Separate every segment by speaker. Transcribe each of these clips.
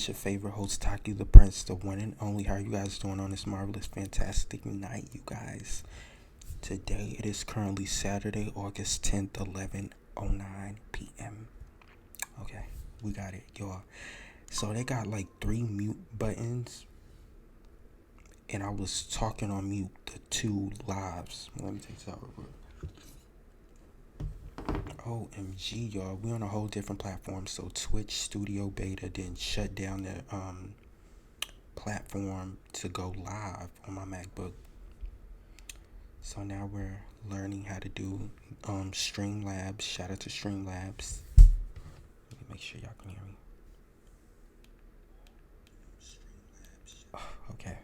Speaker 1: It's your favorite host, TAQI.THE.PRINCE, the one and only. How are you guys doing on this marvelous, fantastic night, you guys? Today it is currently Saturday, August 10th, 11:09 p.m. Okay, we got it, y'all. So they got like three mute buttons, and I was talking on mute the two lives. Let me take this out real quick. OMG, y'all, we on a whole different platform. So Twitch Studio Beta didn't shut down the platform to go live on my MacBook. So now we're learning how to do Streamlabs. Shout out to Streamlabs. Let me make sure y'all can hear me. Okay.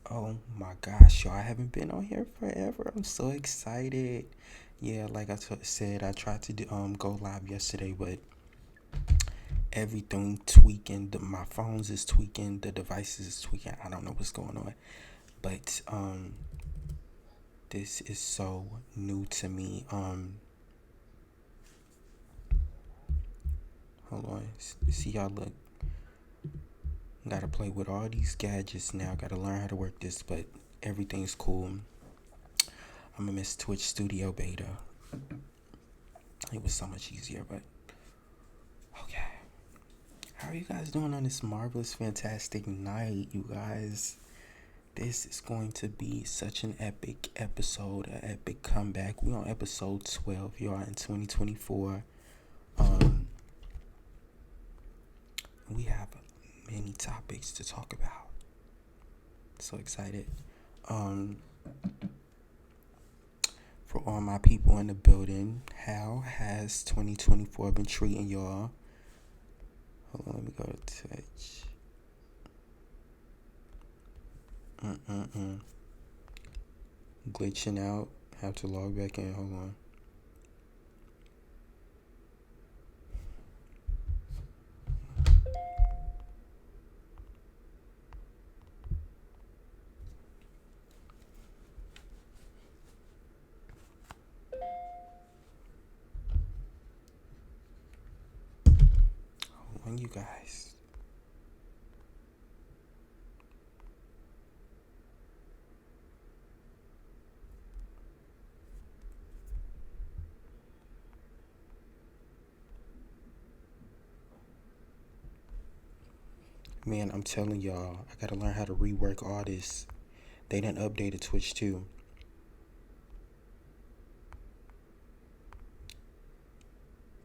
Speaker 1: Oh my gosh, y'all, I haven't been on here forever. I'm so excited. Yeah, like I said, I tried to go live yesterday, but everything tweaking. My phones is tweaking. The devices is tweaking. I don't know what's going on, but this is so new to me. Hold on. See y'all look. Gotta play with all these gadgets now. Gotta learn how to work this, but everything's cool. I'm gonna miss Twitch Studio Beta. It was so much easier, but okay. How are you guys doing on this marvelous, fantastic night, you guys? This is going to be such an epic episode, an epic comeback. We're on episode 12, y'all, in 2024. We have many topics to talk about. So excited. For all my people in the building, how has 2024 been treating y'all? Hold on, let me go to Twitch. Glitching out. Have to log back in. Hold on. Hold on, you guys. Man, I'm telling y'all, I gotta learn how to rework all this. They didn't update Twitch too.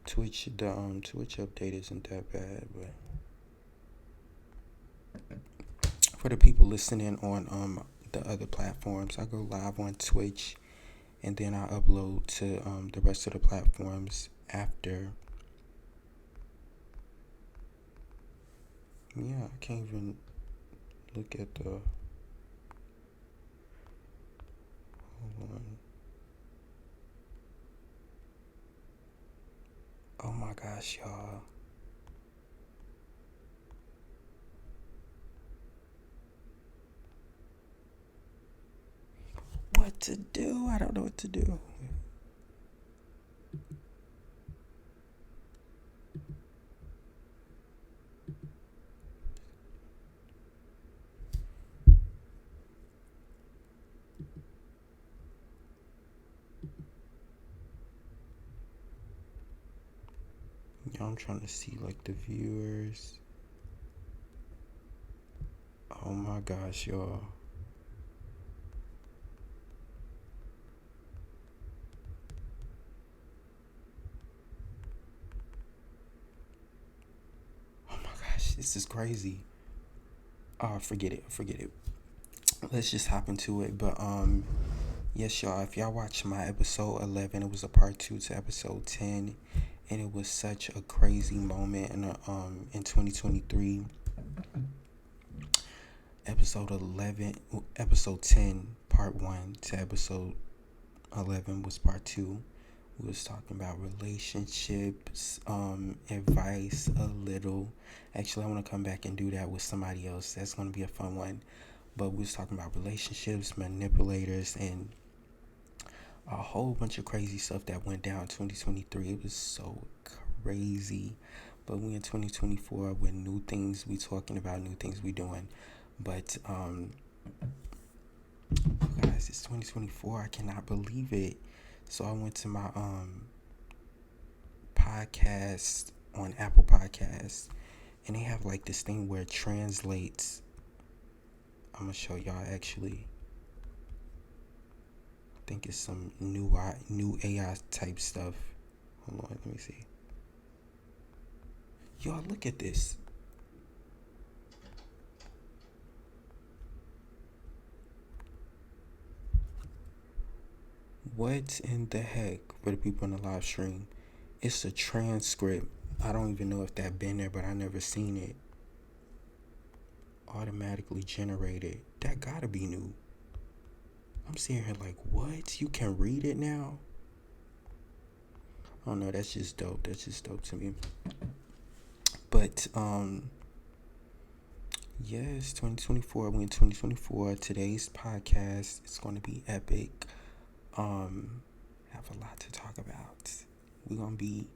Speaker 1: Twitch, the Twitch update isn't that bad, but for the people listening on the other platforms, I go live on Twitch, and then I upload to the rest of the platforms after. Yeah, I can't even look at the. Hold on. Oh my gosh, y'all. What to do? I don't know what to do. Yeah, I'm trying to see like the viewers. Oh my gosh, y'all. Oh my gosh, this is crazy. Oh, forget it. Let's just hop into it. But yes, y'all, if y'all watched my episode 11, it was a part 2 to episode 10, and it was such a crazy moment in 2023. Episode 10, part 1 to episode 11 was part 2. We was talking about relationships, advice a little. Actually, I want to come back and do that with somebody else. That's going to be a fun one. But we was talking about relationships, manipulators, and a whole bunch of crazy stuff that went down 2023. It was so crazy. But we in 2024 with new things we talking about, new things we doing. But guys, it's 2024. I cannot believe it. So I went to my podcast on Apple Podcasts, and they have like this thing where it translates. I'm gonna show y'all actually. I think it's some new AI type stuff. Hold on, let me see. Y'all look at this. What in the heck, for the people in the live stream? It's a transcript. I don't even know if that been there, but I never seen it. Automatically generated. That gotta be new. I'm sitting here like, what? You can read it now? Oh no, that's just dope. That's just dope to me. But yes, 2024. We in 2024. Today's podcast is going to be epic. Have a lot to talk about. We're gonna be.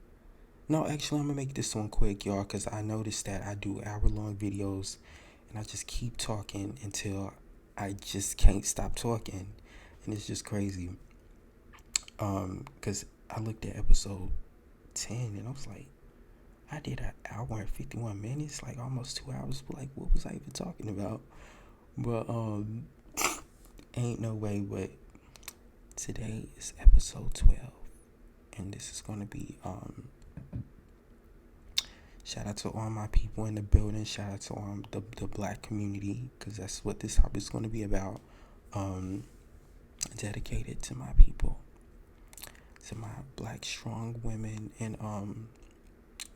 Speaker 1: No, actually, I'm gonna make this one quick, y'all, because I noticed that I do hour-long videos, and I just keep talking until I just can't stop talking, and it's just crazy. Because I looked at episode 10, and I was like, I did an hour and 51 minutes, like almost 2 hours. But like, what was I even talking about? But ain't no way. But today is episode 12, and this is gonna be shout out to all my people in the building. Shout out to the black community, because that's what this topic is gonna be about. Dedicated to my people, to my black strong women and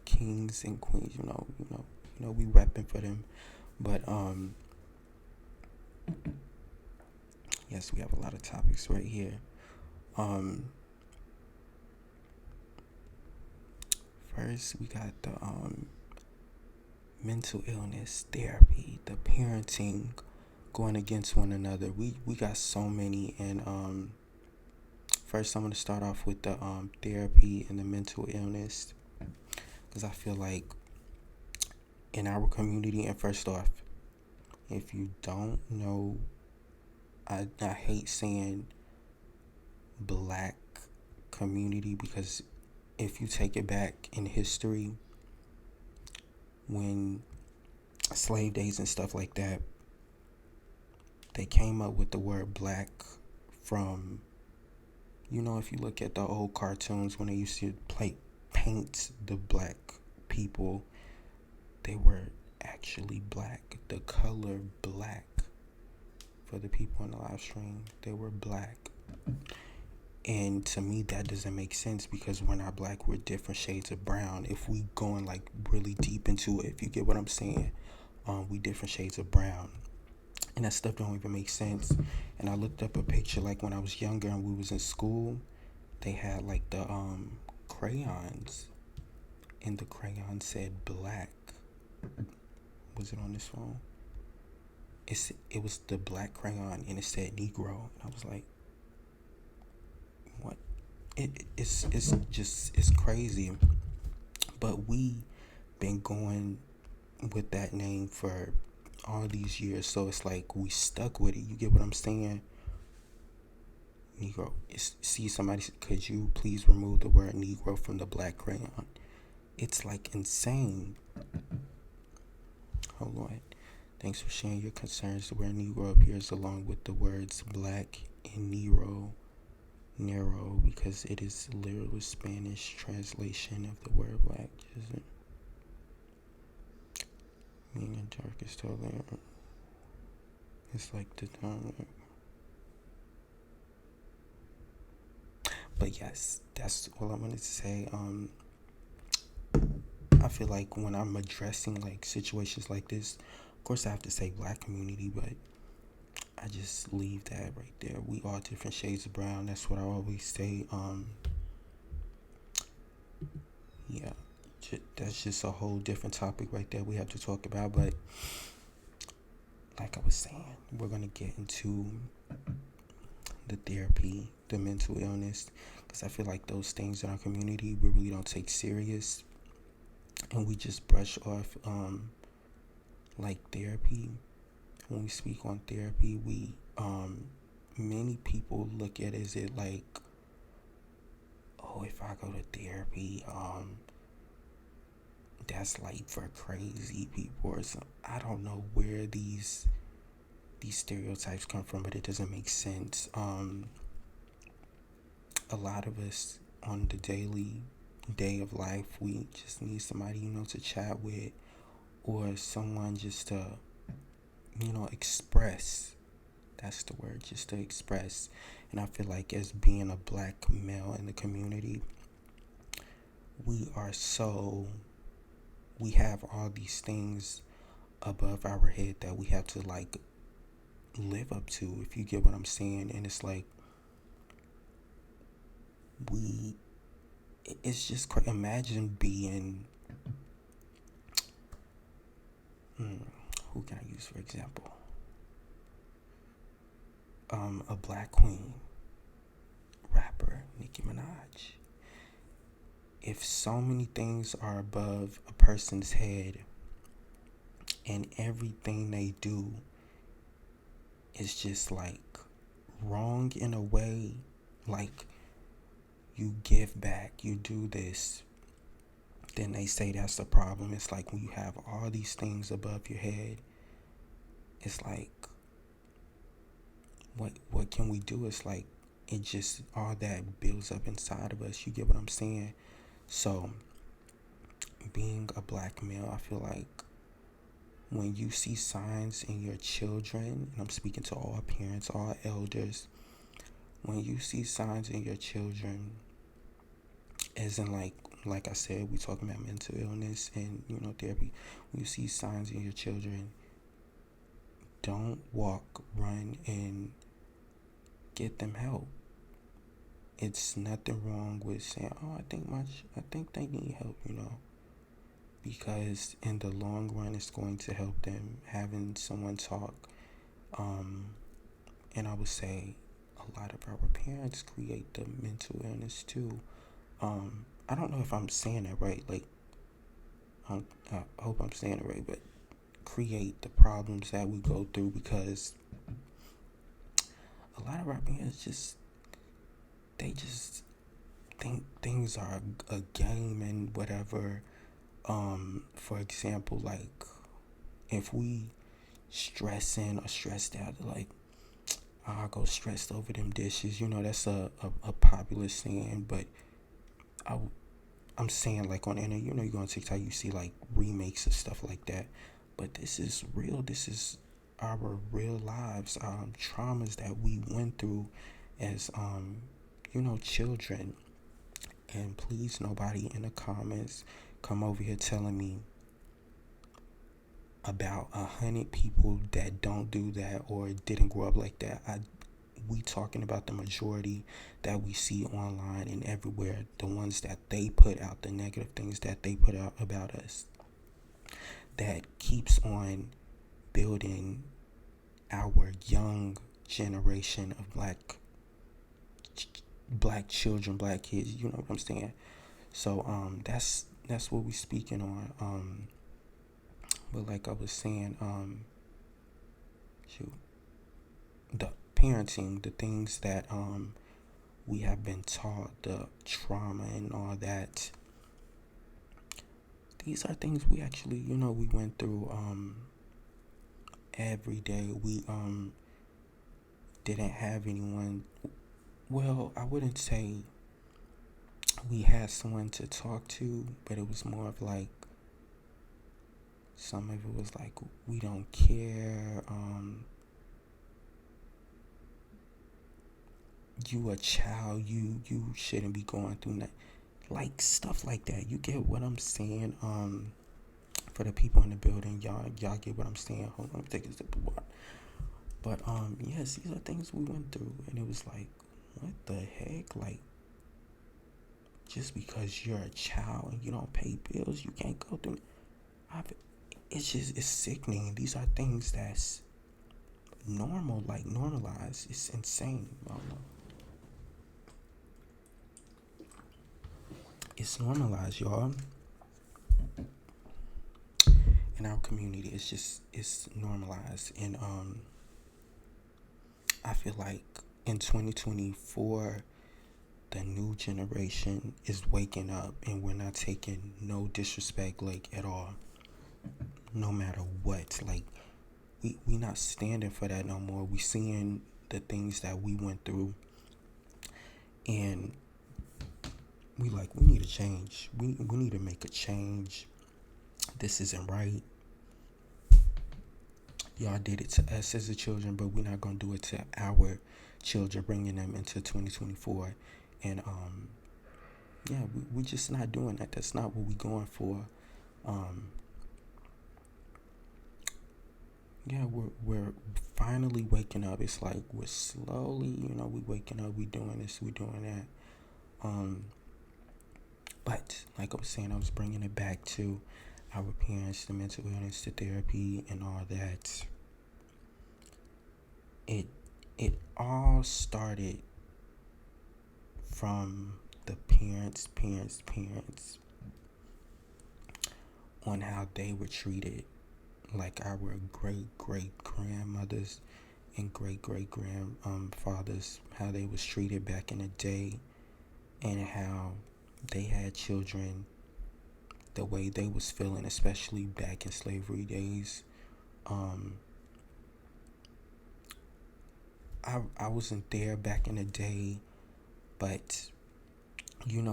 Speaker 1: kings and queens. You know, we repping for them. But yes, we have a lot of topics right here. First, we got the mental illness therapy, the parenting going against one another. We got so many, and first I'm gonna start off with the therapy and the mental illness, because I feel like in our community, and first off, if you don't know, I hate saying black community, because if you take it back in history, when slave days and stuff like that, they came up with the word black from, if you look at the old cartoons when they used to paint the black people, they were actually black. The color black, for the people in the live stream, they were black. And to me, that doesn't make sense, because we're not black. We're different shades of brown. If we going like really deep into it, if you get what I'm saying, we different shades of brown. And that stuff don't even make sense. And I looked up a picture, like when I was younger and we was in school, they had like the crayons, and the crayon said black. Was it on this phone? It was the black crayon, and it said Negro. And I was like, what? It's crazy. But we been going with that name for all these years, so it's like we stuck with it. You get what I'm saying? Negro. See, somebody said, could you please remove the word Negro from the black crayon? It's like insane. Hold on. Thanks for sharing your concerns. The word Negro appears along with the words black and narrow, because it is literal Spanish translation of the word black, isn't meaning darkest color. It's like the but yes, that's all I wanted to say. I feel like when I'm addressing like situations like this, of course I have to say black community, but I just leave that right there. We all different shades of brown. That's what I always say. Yeah, that's just a whole different topic right there we have to talk about. But like I was saying, we're gonna get into the therapy the mental illness, because I feel like those things in our community we really don't take serious, and we just brush off like therapy. When we speak on therapy, we many people look at it as it like, oh, if I go to therapy, that's like for crazy people or something. I don't know where these stereotypes come from, but it doesn't make sense. A lot of us on the daily day of life, we just need somebody, to chat with, or someone just to, express. That's the word, just to express. And I feel like as being a black male in the community, we have all these things above our head that we have to like live up to, if you get what I'm saying. And it's like it's just imagine being who can I use for example, a black queen rapper, Nicki Minaj. If so many things are above a person's head and everything they do is just like wrong in a way, like you give back, you do this, then they say that's the problem. It's like when you have all these things above your head, it's like what can we do? It's like it just all that builds up inside of us. You get what I'm saying? So being a black male, I feel like when you see signs in your children, and I'm speaking to all parents, all elders, when you see signs in your children, as in like I said, we talking about mental illness and therapy. When you see signs in your children, don't walk, run, and get them help. It's nothing wrong with saying, "Oh, I think they need help," because in the long run, it's going to help them having someone talk. And I would say a lot of our parents create the mental illness too. I don't know if I'm saying that right. Like, I hope I'm saying it right, but create the problems that we go through, because a lot of our parents they just think things are a game and whatever. For example, like if we stressing or stressed out, like I go stressed over them dishes. That's a popular saying, but I'm saying like on the internet, you go on TikTok, you see like remakes of stuff like that. But this is real. This is our real lives, traumas that we went through as children. And please, nobody in the comments come over here telling me about 100 people that don't do that or didn't grow up like that. We talking about the majority that we see online and everywhere, the ones that they put out, the negative things that they put out about us, that keeps on building our young generation of black children, black kids. You know what I'm saying? So that's what we speaking on. But like I was saying, the parenting, the things that we have been taught, the trauma and all that, these are things we actually we went through every day. We didn't have anyone. Well, I wouldn't say we had someone to talk to, but it was more of like, some of it was like, we don't care, you a child, you shouldn't be going through that, like stuff like that. You get what I'm saying? For the people in the building, y'all get what I'm saying. Hold on, take a sip of water. But yes, these are things we went through, and it was like, what the heck? Like, just because you're a child and you don't pay bills, you can't go through. It's sickening. These are things that's normal, like normalized. It's insane. I don't know. it's normalized, y'all. In our community, it's normalized. And I feel like in 2024, the new generation is waking up, and we're not taking no disrespect, like, at all, no matter what. Like, we not standing for that no more. We seeing the things that we went through, and we need to change. We need to make a change. This isn't right. Y'all did it to us as the children, but we're not gonna do it to our children, bringing them into 2024. And yeah, we just not doing that. That's not what we going for. Yeah, we're finally waking up. It's like we're slowly, we waking up. We doing this. We doing that. But like I was saying, I was bringing it back to our parents, the mental illness, the therapy, and all that. It all started from the parents on how they were treated, like our great grandmothers and great grandfathers, how they was treated back in the day, and how they had children the way they was feeling, especially back in slavery days. I wasn't there back in the day, but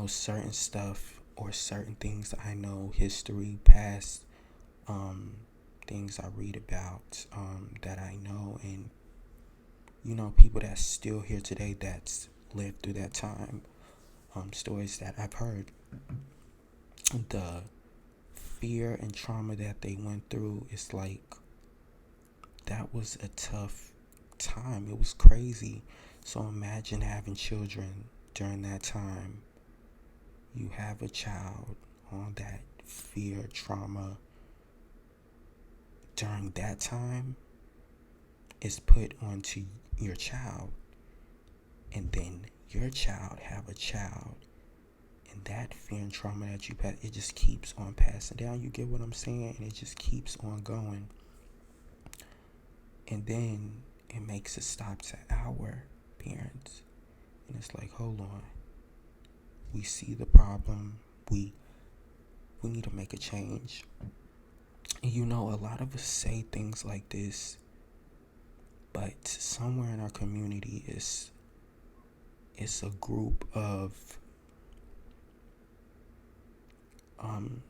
Speaker 1: certain stuff or certain things I know, history, past things I read about, that I know, and people that's still here today that's lived through that time, stories that I've heard, the fear and trauma that they went through. It's like, that was a tough time. It was crazy. So imagine having children during that time. You have a child on that fear, trauma during that time is put onto your child, and then your child have a child, and that fear and trauma that you pass, it just keeps on passing down. You get what I'm saying? And it just keeps on going, and then it makes a stop to our parents, and it's like, hold on, we see the problem, we need to make a change. And a lot of us say things like this, but somewhere in our community it's a group of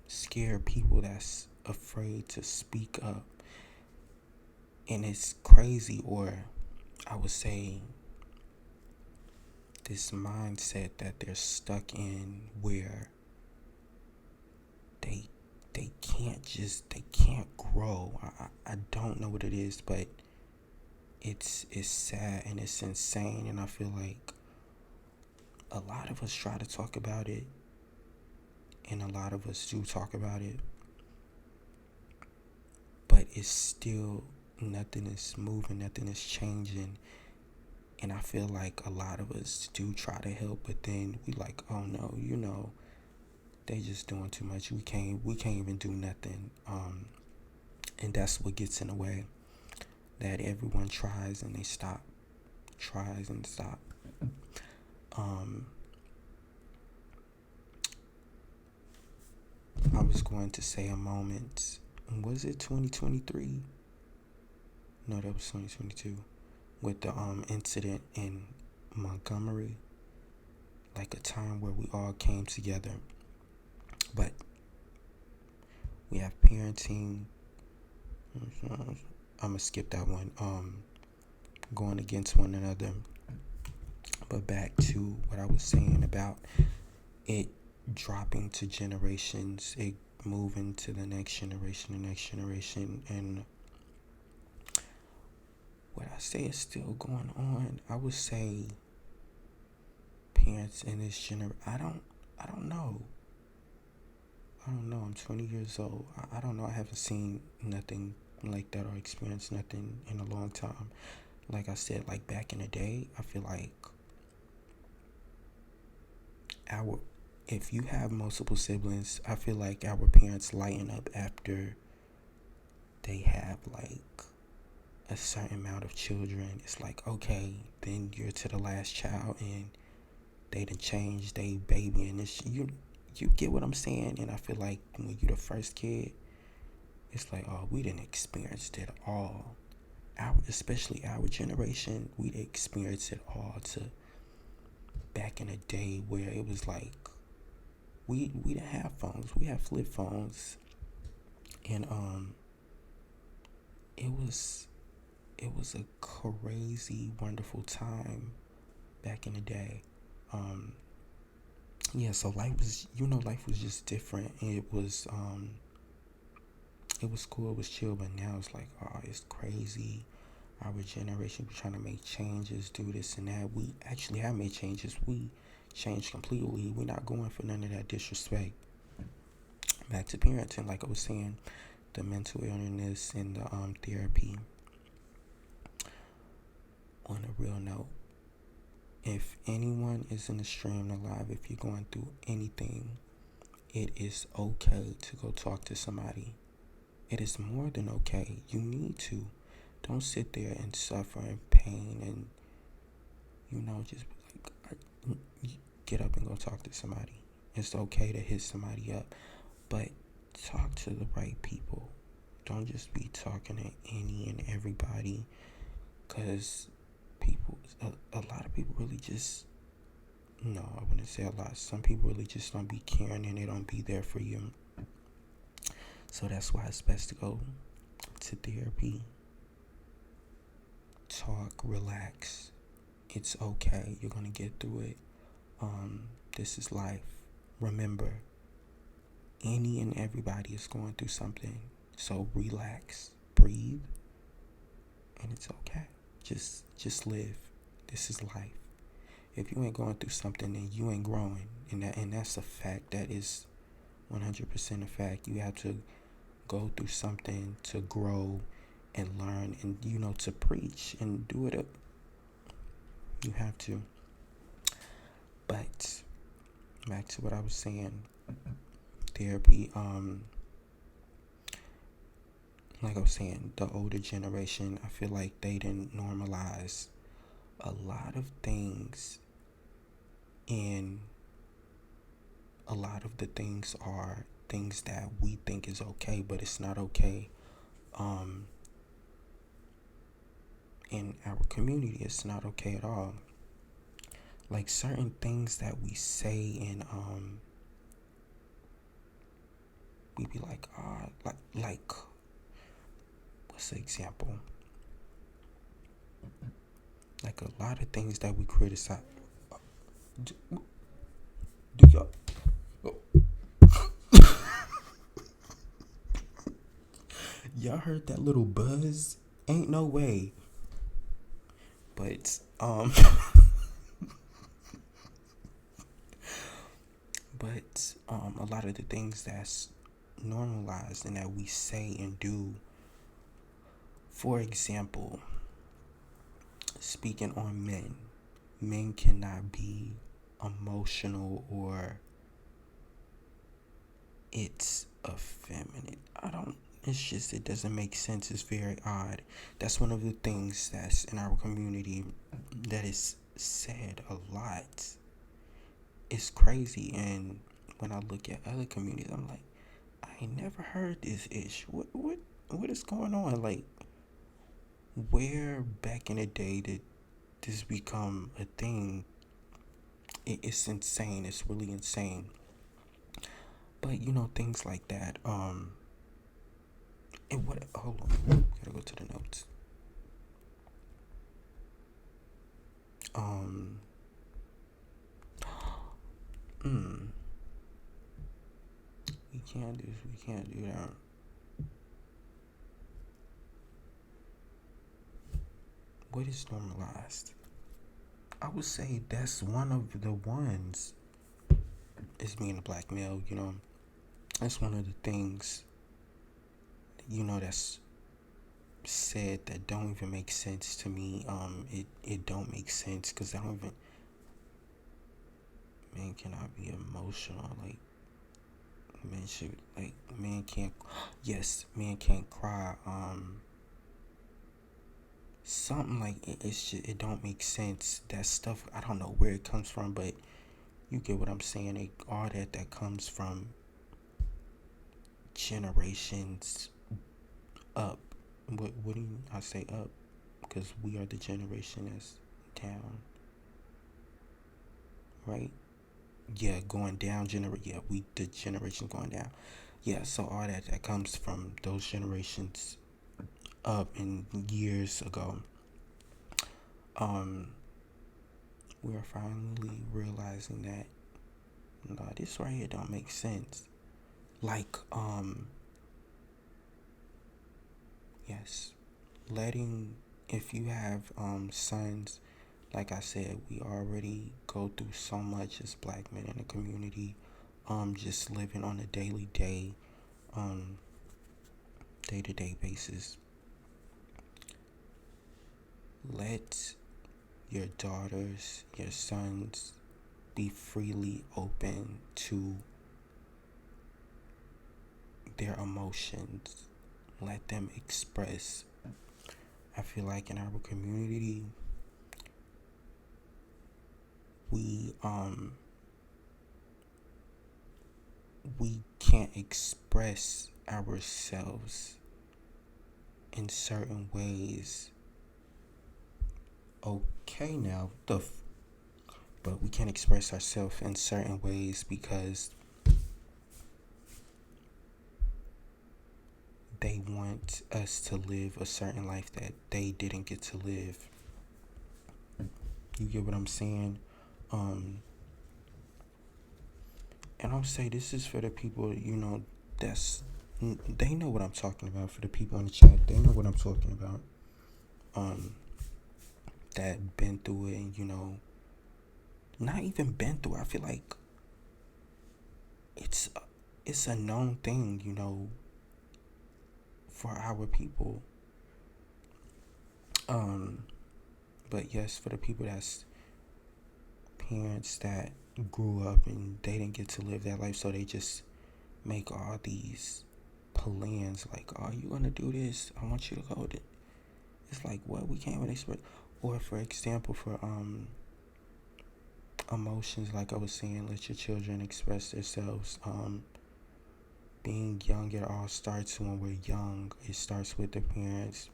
Speaker 1: scared people that's afraid to speak up. And it's crazy, or I would say this mindset that they're stuck in, where they can't grow. I don't know what it is, but it's sad and it's insane. And I feel like a lot of us try to talk about it, and a lot of us do talk about it, but it's still, nothing is moving, nothing is changing. And I feel like a lot of us do try to help, but then we like, oh no, they just doing too much. We can't even do nothing. And that's what gets in the way. That everyone tries and they stop. Tries and stop. I was going to say a moment. Was it 2023? No, that was 2022. With the incident in Montgomery. Like a time where we all came together. But we have parenting. I'm gonna skip that one. Going against one another. But back to what I was saying about it dropping to generations, it moving to the next generation, and what I say is still going on. I would say parents in this generation, I don't know. I'm 20 years old. I don't know. I haven't seen nothing like that or experienced nothing in a long time. Like I said, like back in the day, I feel like if you have multiple siblings, I feel like our parents lighten up after they have like a certain amount of children. It's like, okay, then you're to the last child and they done changed they baby, and it's you get what I'm saying. And I feel like when you're the first kid, it's like, oh, we didn't experience it all. Especially our generation, we didn't experience it all. To back in the day where it was like we didn't have phones, we had flip phones, and it was a crazy wonderful time back in the day. Um, yeah, so life was just different. It was cool, it was chill, but now it's like, oh, it's crazy. Our generation be trying to make changes, do this and that. We actually have made changes. We changed completely. We're not going for none of that disrespect. Back to parenting, like I was saying, the mental illness and the therapy. On a real note, if anyone is in the stream alive, if you're going through anything, it is okay to go talk to somebody. It is more than okay. You need to. Don't sit there and suffer in pain and, just get up and go talk to somebody. It's okay to hit somebody up, but talk to the right people. Don't just be talking to any and everybody, because a lot of people really just, no, I wouldn't say a lot. Some people really just don't be caring and they don't be there for you. So that's why it's best to go to therapy. Talk, relax. It's okay. You're gonna get through it. This is life. Remember, any and everybody is going through something. So relax, breathe, and it's okay. Just live. This is life. If you ain't going through something, then you ain't growing, and that's a fact. That is 100% a fact. You have to go through something to grow and learn, and to preach and do it. You have to. But back to what I was saying, therapy. Like I was saying, the older generation, I feel like they didn't normalize a lot of things, and a lot of the things are things that we think is okay, but it's not okay. In our community, it's not okay at all. Like certain things that we say, and we be like, like what's the example? Like a lot of things that we criticize. Do y'all? Y'all heard that little buzz? Ain't no way. But a lot of the things that's normalized and that we say and do. For example, speaking on men cannot be emotional, or it's effeminate. It doesn't make sense. It's very odd. That's one of the things that's in our community that is said a lot. It's crazy. And when I look at other communities, I'm like, I ain't never heard this ish. What is going on? Like, where back in the day did this become a thing? It's insane. It's really insane. But things like that. And what? Hold on. Gotta go to the notes. We can't do this. We can't do that. What is normalized? I would say that's one of the ones. Is being a black male. That's one of the things. That's said that don't even make sense to me. It don't make sense, because I don't even. men cannot be emotional. Like, men should, like, men can't, yes, men can't cry. Something like it's just, it don't make sense. That stuff, I don't know where it comes from, but you get what I'm saying. All that comes from generations up. What do I say up? Because we are the generation that's down, right? Yeah, going down. Yeah, we the generation going down. Yeah, so all that comes from those generations up in years ago. Um, we're finally realizing that no, this right here don't make sense. Like, yes, letting, if you have sons, like I said, we already go through so much as black men in the community, just living on a um day-to-day basis. Let your daughters, your sons be freely open to their emotions. Let them express. I feel like in our community, we we can't express ourselves in certain ways. Okay, now but we can't express ourselves in certain ways because they want us to live a certain life that they didn't get to live. You get what I'm saying? And I'll say this is for the people, that's, they know what I'm talking about. For the people in the chat, they know what I'm talking about. That been through it, and not even been through it. I feel like it's a known thing, for our people. But yes, for the people that's parents that grew up and they didn't get to live that life, so they just make all these plans like, oh, you gonna do this, I want you to go to, it's like, what, we can't really express. Or for example, for emotions, like I was saying, let your children express themselves. Being young, it all starts when we're young. It starts with the parents,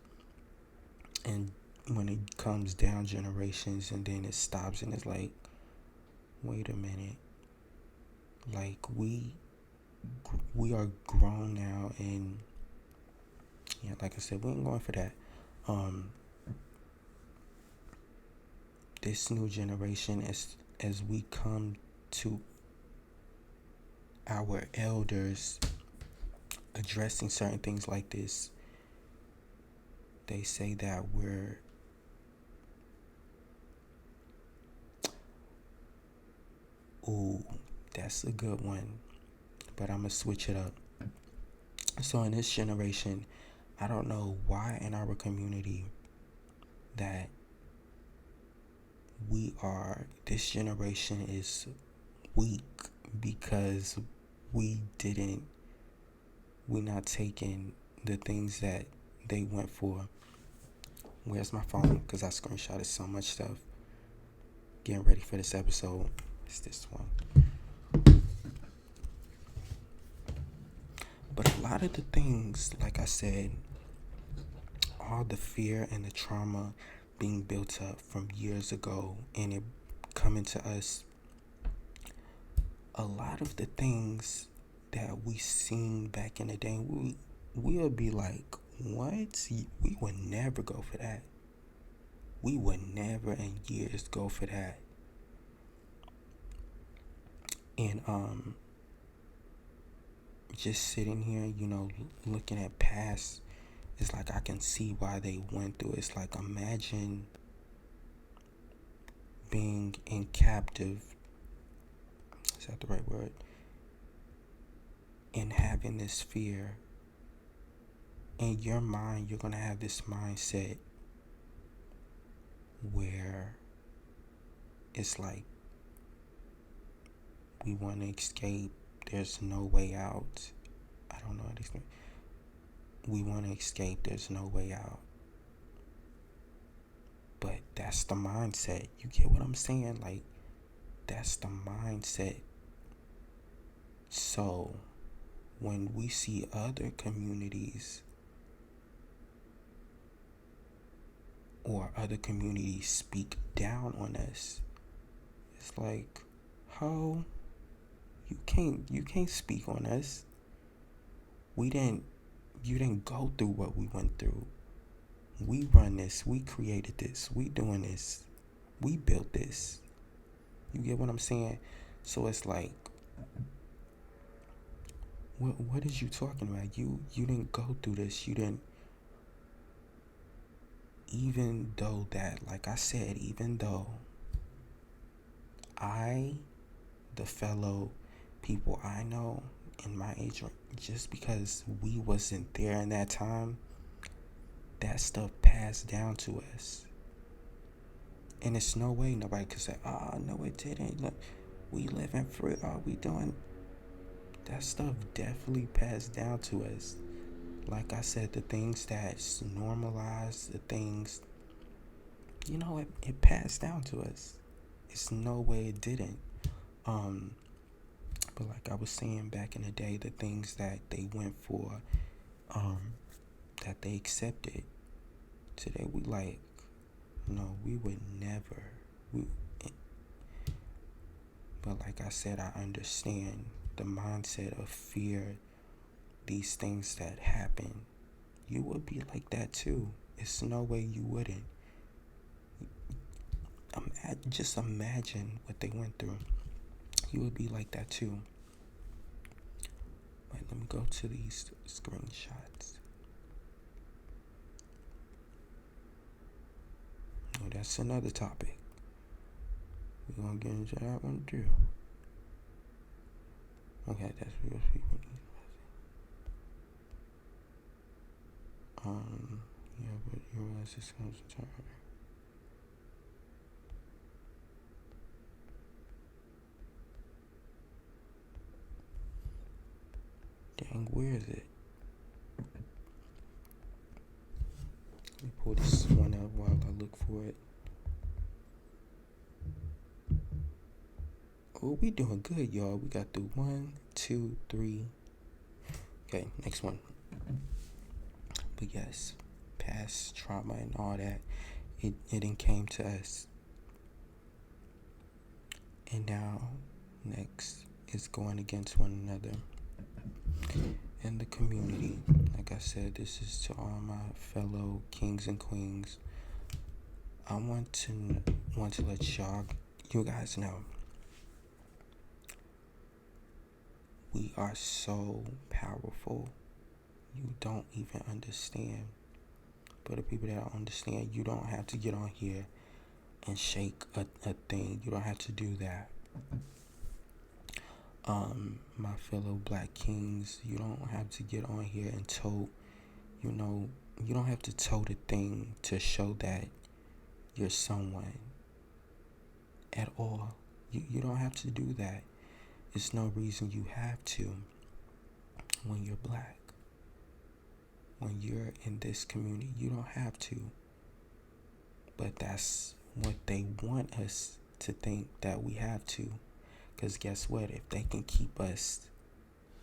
Speaker 1: and when it comes down generations, and then it stops, and it's like, wait a minute, like we are grown now, and yeah, like I said, we ain't going for that. This new generation, as we come to our elders addressing certain things like this, they say that ooh, that's a good one, but I'm gonna switch it up. So in this generation, I don't know why in our community that this generation is weak, because we're not taking the things that they went for. Where's my phone? Because I screenshotted so much stuff getting ready for this episode. It's this one. But a lot of the things, like I said, all the fear and the trauma being built up from years ago and it coming to us, a lot of the things that we seen back in the day, we'll be like, what? We would never go for that. We would never in years go for that. And just sitting here, looking at past, it's like I can see why they went through it. It's like, imagine being in captive, is that the right word? And having this fear. In your mind, you're going to have this mindset where it's like, we want to escape, there's no way out. I don't know how to explain. We want to escape, there's no way out. But that's the mindset. You get what I'm saying? Like, that's the mindset. So, when we see other communities or other communities speak down on us, it's like, how you can't speak on us. You didn't go through what we went through. We run this, we created this, we doing this, we built this. You get what I'm saying? So it's like, what is you talking about? You didn't go through this. You didn't. Even though that, like I said, even though the fellow people I know in my age, just because we wasn't there in that time, that stuff passed down to us. And it's no way nobody could say, oh, no, it didn't. Look, we living free. Are we doing? That stuff definitely passed down to us. Like I said, the things that's normalized, the things, it passed down to us. It's no way it didn't. But like I was saying back in the day, the things that they went for, that they accepted, today we like, no, we would never. But like I said, I understand the mindset of fear, these things that happen. You would be like that too. It's no way you wouldn't. Just imagine what they went through. You would be like that too. Wait, let me go to these screenshots. Oh, that's another topic. We're gonna get into that one too. Okay, that's real people. Yeah, but you realize this comes to turn. Dang, where is it? Let me pull this one up while I look for it. Oh, we doing good, y'all. We got through 1, 2, 3. Okay, next one. But yes, past trauma and all that, it didn't came to us. And now, next is going against one another. And the community, like I said, this is to all my fellow kings and queens. I want to let you guys know, we are so powerful. You don't even understand. For the people that don't understand, you don't have to get on here and shake a thing. You don't have to do that. My fellow black kings, you don't have to get on here and tote, you don't have to tote a thing to show that you're someone at all. You don't have to do that. There's no reason you have to when you're black. When you're in this community, you don't have to. But that's what they want us to think, that we have to. Because guess what? If they can keep us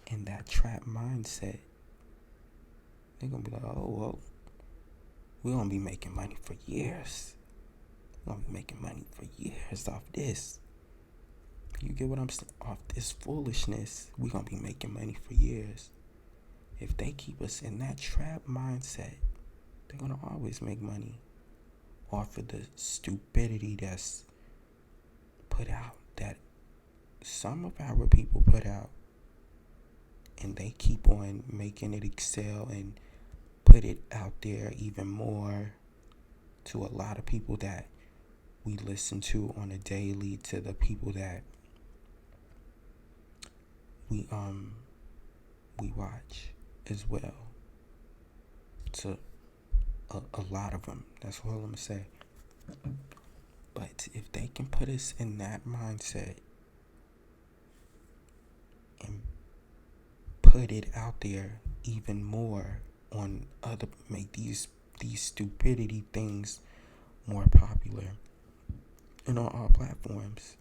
Speaker 1: in that trap mindset, they're going to be like, oh, well, we're going to be making money for years. We're going to be making money for years off this. You get what I'm saying? Off this foolishness, we're going to be making money for years. If they keep us in that trap mindset, they're going to always make money off of the stupidity that's put out, that some of our people put out, and they keep on making it excel and put it out there even more to a lot of people that we listen to on a daily, to the people that we watch as well, to a lot of them. That's all I'm gonna say. But if they can put us in that mindset, put it out there even more on other, make these stupidity things more popular and on all platforms.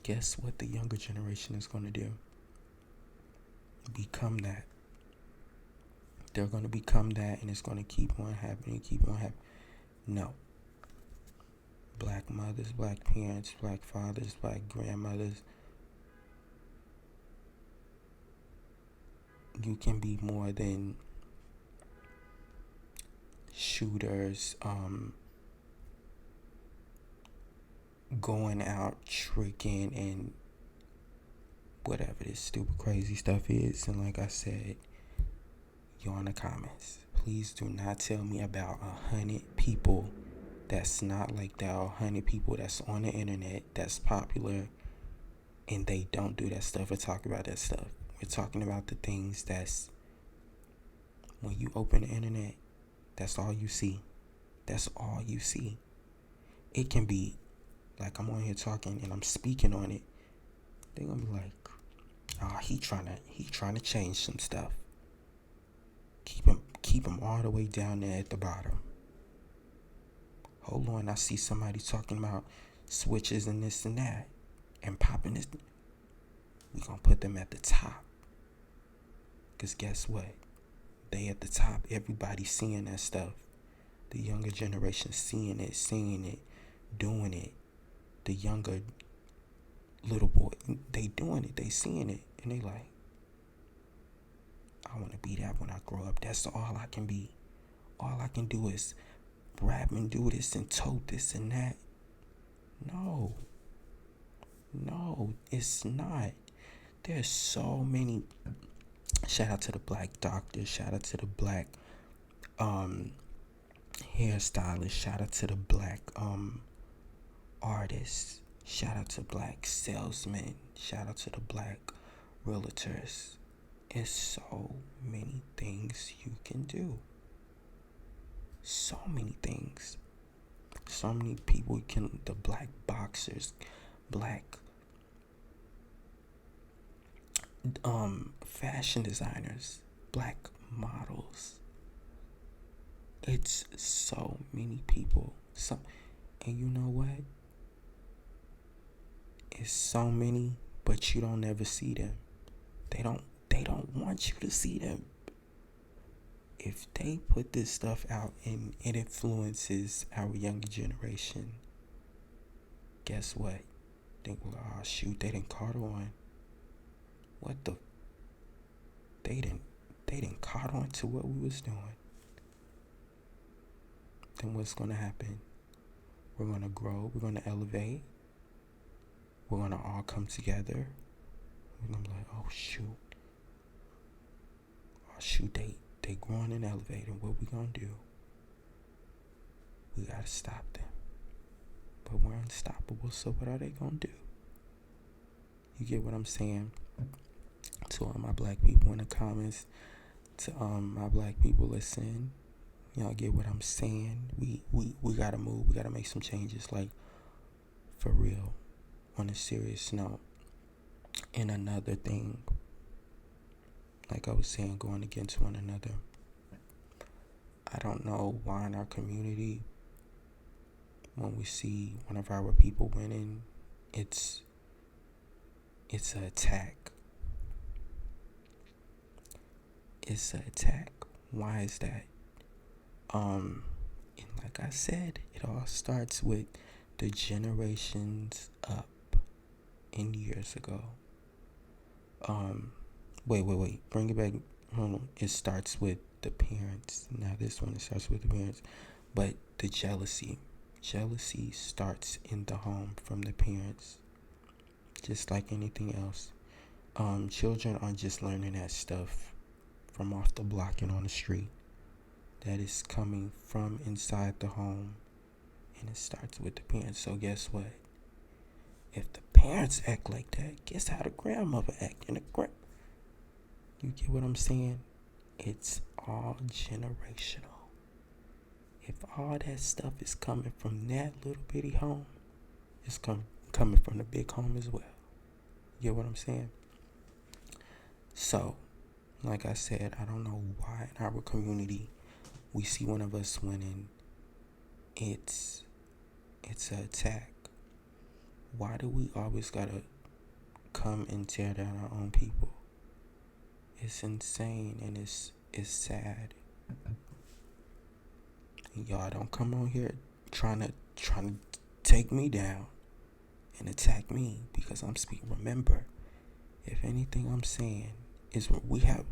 Speaker 1: Guess what the younger generation is going to do? Become that. They're going to become that, and it's going to keep on happening, No. Black mothers, black parents, black fathers, black grandmothers, you can be more than shooters, going out tricking and whatever this stupid crazy stuff is. And like I said, you're in the comments. Please do not tell me about 100 people that's not like that, 100 people that's on the internet that's popular and they don't do that stuff or talk about that stuff. We're talking about the things that's, when you open the internet, that's all you see. That's all you see. It can be like I'm on here talking and I'm speaking on it. They're gonna be like, oh, he trying to change some stuff. Keep him all the way down there at the bottom. Hold on, I see somebody talking about switches and this and that and popping this. We gonna put them at the top. Cause guess what? They at the top. Everybody seeing that stuff. The younger generation seeing it, doing it. The younger little boy, they doing it, they seeing it, and they like, I want to be that when I grow up. That's all I can be. All I can do is rap and do this and tote this and that. No, it's not. There's so many. Shout out to the black doctors. Shout out to the black hairstylists. Shout out to the black artists. Shout out to black salesmen. Shout out to the black realtors. It's so many things you can do. So many things. So many people can, the black boxers, black fashion designers, black models. It's so many people. And you know what? It's so many, but you don't ever see them. They don't want you to see them. If they put this stuff out and it influences our younger generation, guess what? Think, well, oh shoot, they didn't caught on. What the? They didn't caught on to what we was doing. Then what's gonna happen? We're gonna grow. We're gonna elevate. We're gonna all come together. We're gonna be like, oh shoot, they growing and elevating. What we gonna do? We gotta stop them. But we're unstoppable. So what are they gonna do? You get what I'm saying? To all my black people in the comments, to my black people listening, y'all get what I'm saying? We gotta move. We gotta make some changes. Like, for real. On a serious note. And another thing, like I was saying, going against one another. I don't know why in our community, when we see one of our people winning, it's an attack. It's an attack. Why is that? And like I said, it all starts with the generations up in years ago. Wait. Bring it back. Hold on. It starts with the parents. Now this one, it starts with the parents. But the jealousy. Jealousy starts in the home from the parents. Just like anything else. Children aren't just learning that stuff from off the block and on the street. That is coming from inside the home. And it starts with the parents. So guess what? If the parents act like that, guess how the grandmother act? You get what I'm saying? It's all generational. If all that stuff is coming from that little bitty home, it's coming from the big home as well. You get what I'm saying? So, like I said, I don't know why in our community we see one of us winning, it's an attack. Why do we always gotta come and tear down our own people? It's insane and it's sad. Y'all don't come on here trying to take me down and attack me because I'm speaking. Remember, if anything I'm saying is we have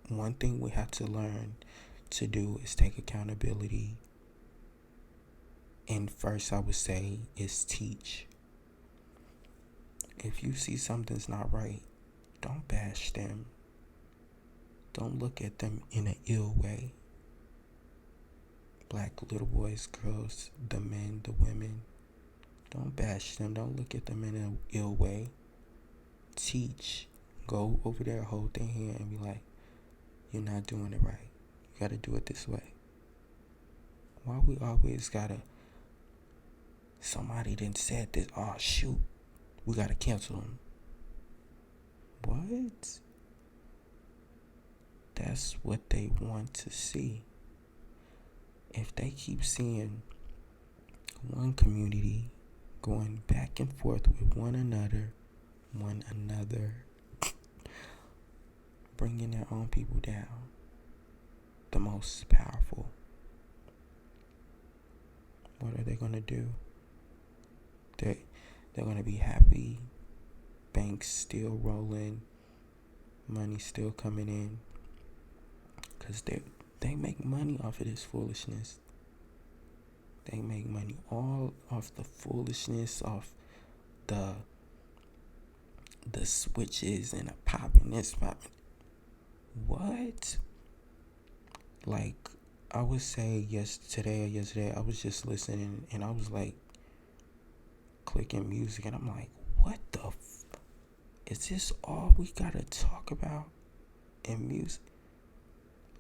Speaker 1: one thing we have to learn to do is take accountability. And first I would say is teach. If you see something's not right, don't bash them. Don't look at them in an ill way. Black little boys, girls, the men, the women. Don't bash them. Don't look at them in an ill way. Teach. Go over there, hold their hand and be like, you're not doing it right. You gotta do it this way. Why we always gotta, somebody didn't said this, oh shoot, we gotta cancel them. What? That's what they want to see. If they keep seeing one community going back and forth with one another, bringing their own people down, the most powerful, what are they going to do? They're going to be happy, banks still rolling, money still coming in, because they make money off of this foolishness. They make money all off the foolishness, off the switches and the popping, this popping. What? Like, I would say yesterday, I was just listening and I was like clicking music and I'm like, what the is this all we gotta talk about in music?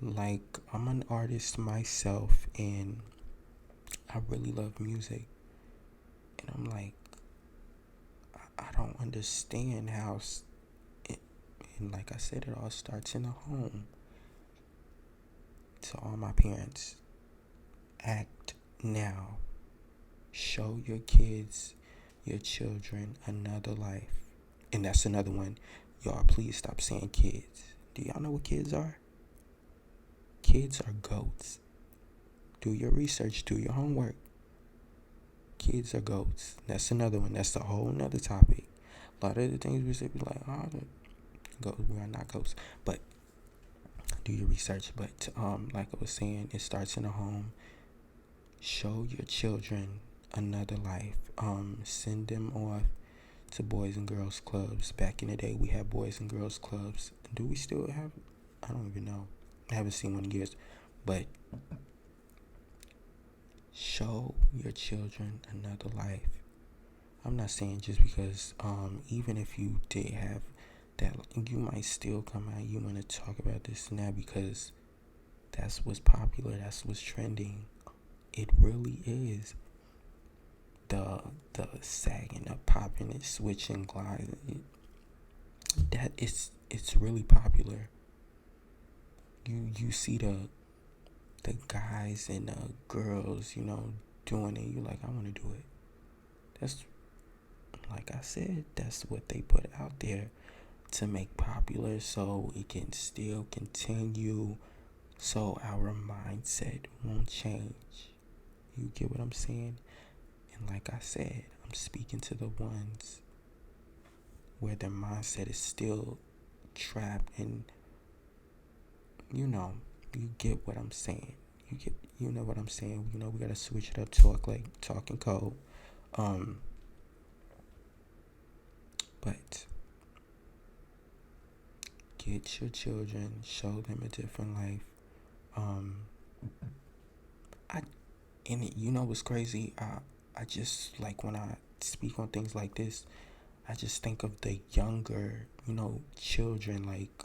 Speaker 1: Like, I'm an artist myself and I really love music. And I'm like, I don't understand how, and like I said, it all starts in the home. To all my parents, act now. Show your kids, your children another life. And that's another one. Y'all, please stop saying kids. Do y'all know what kids are? Kids are goats. Do your research, do your homework. Kids are goats. That's another one. That's a whole nother topic. A lot of the things we say be like, oh, goats. We are not goats. But do your research. But like I was saying, it starts in the home. Show your children another life. Send them off to boys and girls clubs. Back in the day, we had boys and girls clubs. Do we still have? I don't even know. I haven't seen one in years. But show your children another life. I'm not saying just because even if you did have that, you might still come out, you want to talk about this and that because that's what's popular, that's what's trending. It really is. The sagging, the popping, it switching, gliding, that it's really popular. You see the guys and the girls, doing it. You're like, I want to do it. That's, like I said, that's what they put out there to make popular so it can still continue, so our mindset won't change. You get what I'm saying? And like I said, I'm speaking to the ones where their mindset is still trapped and you get what I'm saying. You know what I'm saying. We gotta switch it up, talking code. But get your children, show them a different life. What's crazy? I just, like, when I speak on things like this, I just think of the younger, children. Like,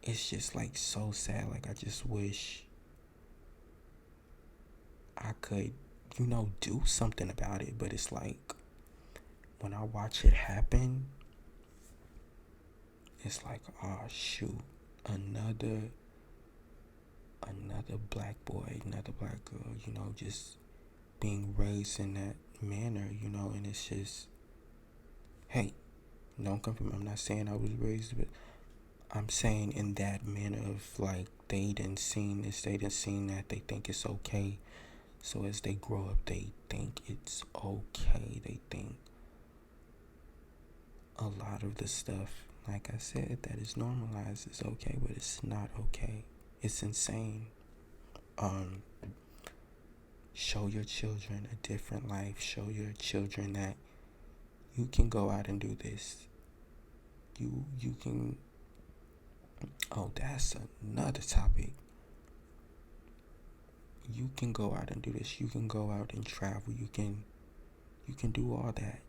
Speaker 1: it's just like so sad. Like, I just wish I could, do something about it. But it's like, when I watch it happen, it's like, oh shoot, another black boy, another black girl, just being raised in that manner, and it's just, hey, don't come from me. I'm not saying I was raised, but I'm saying in that manner of like they didn't seen this, they didn't seen that, they think it's okay. So as they grow up, they think it's okay. They think a lot of the stuff, like I said, that is normalized is okay, but it's not okay. It's insane. Show your children a different life. Show your children that you can go out and do this. You can. Oh, that's another topic. You can go out and do this. You can go out and travel. You can do all that.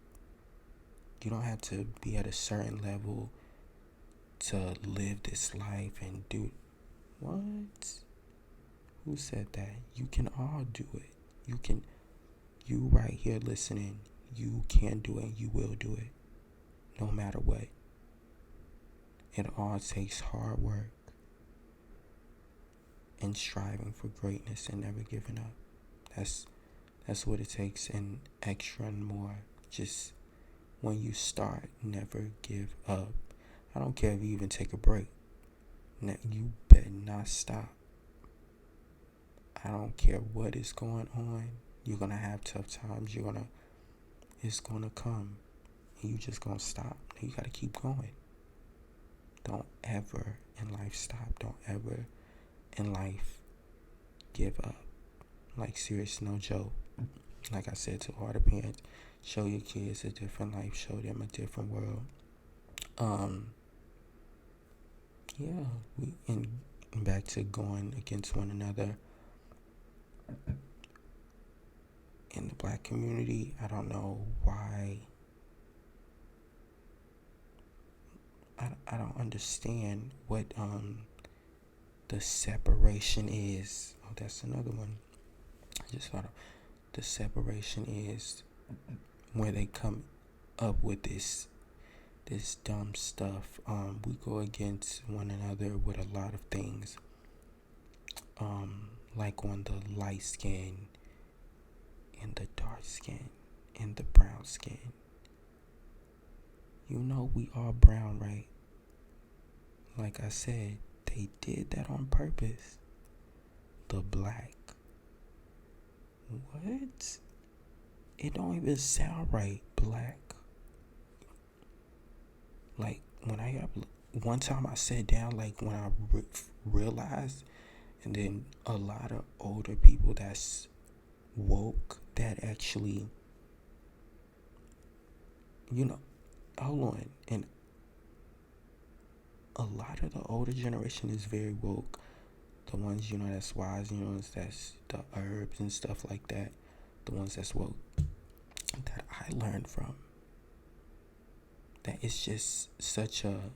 Speaker 1: You don't have to be at a certain level to live this life and do. What? Who said that? You can all do it. You right here listening, you can do it and you will do it. No matter what. It all takes hard work and striving for greatness and never giving up. That's what it takes, and extra and more. Just when you start, never give up. I don't care if you even take a break. You better not stop. I don't care what is going on. You're gonna have tough times. It's gonna come. And you just gonna stop. You gotta keep going. Don't ever in life stop. Don't ever in life give up. Like, serious, no joke. Like I said to all the parents, show your kids a different life. Show them a different world. Yeah. And back to going against one another. In the black community, I don't know why. I don't understand what the separation is. Oh, that's another one. I just thought of the separation is where they come up with this dumb stuff. We go against one another with a lot of things. Like on the light skin and the dark skin and the brown skin. We are brown, right? Like I said, they did that on purpose. The black. What? It don't even sound right. Black. Like, one time I sat down, like when I realized, and then a lot of older people that's woke that actually, hold on, and a lot of the older generation is very woke. The ones, that's wise, that's the herbs and stuff like that. The ones that's woke that I learned from. That it's just such a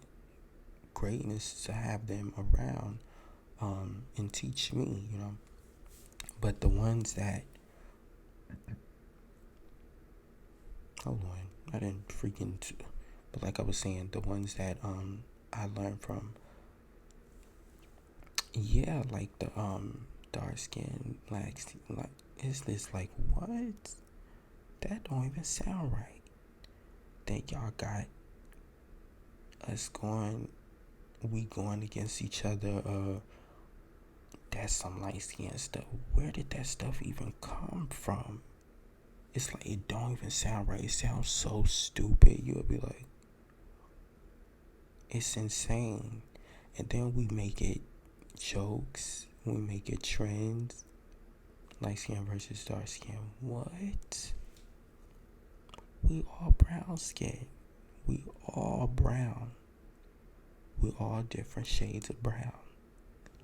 Speaker 1: greatness to have them around and teach me, But the ones that, hold on, I didn't but like I was saying, the ones that I learned from, yeah, like the dark skin, black skin, like, is this like, what? That don't even sound right. That y'all got us we going against each other. That's some light skin stuff. Where did that stuff even come from? It's like, it don't even sound right. It sounds so stupid. You'll be like, it's insane. And then we make it jokes. We make it trends. Light skin versus dark skin. What? We all brown skin. We all brown. We all different shades of brown.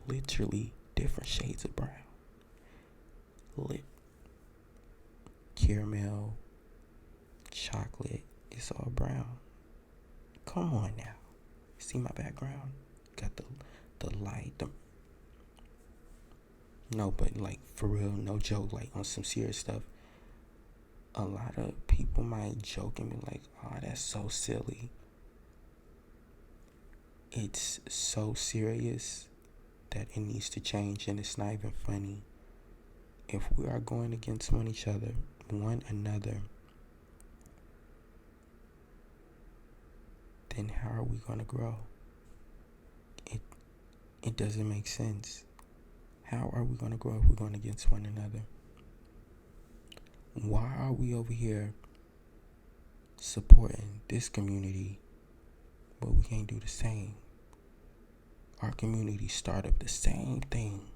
Speaker 1: Literally different shades of brown. Caramel, chocolate, it's all brown. Come on now. See my background? Got the light. No, but like, for real, no joke, like on some serious stuff. A lot of people might joke and be like, oh, that's so silly. it's so serious that it needs to change, and it's not even funny. If we are going against one another, then how are we going to grow? It doesn't make sense. How are we going to grow if we're going against one another? Why are we over here supporting this community, but we can't do the same? Our community start up the same thing,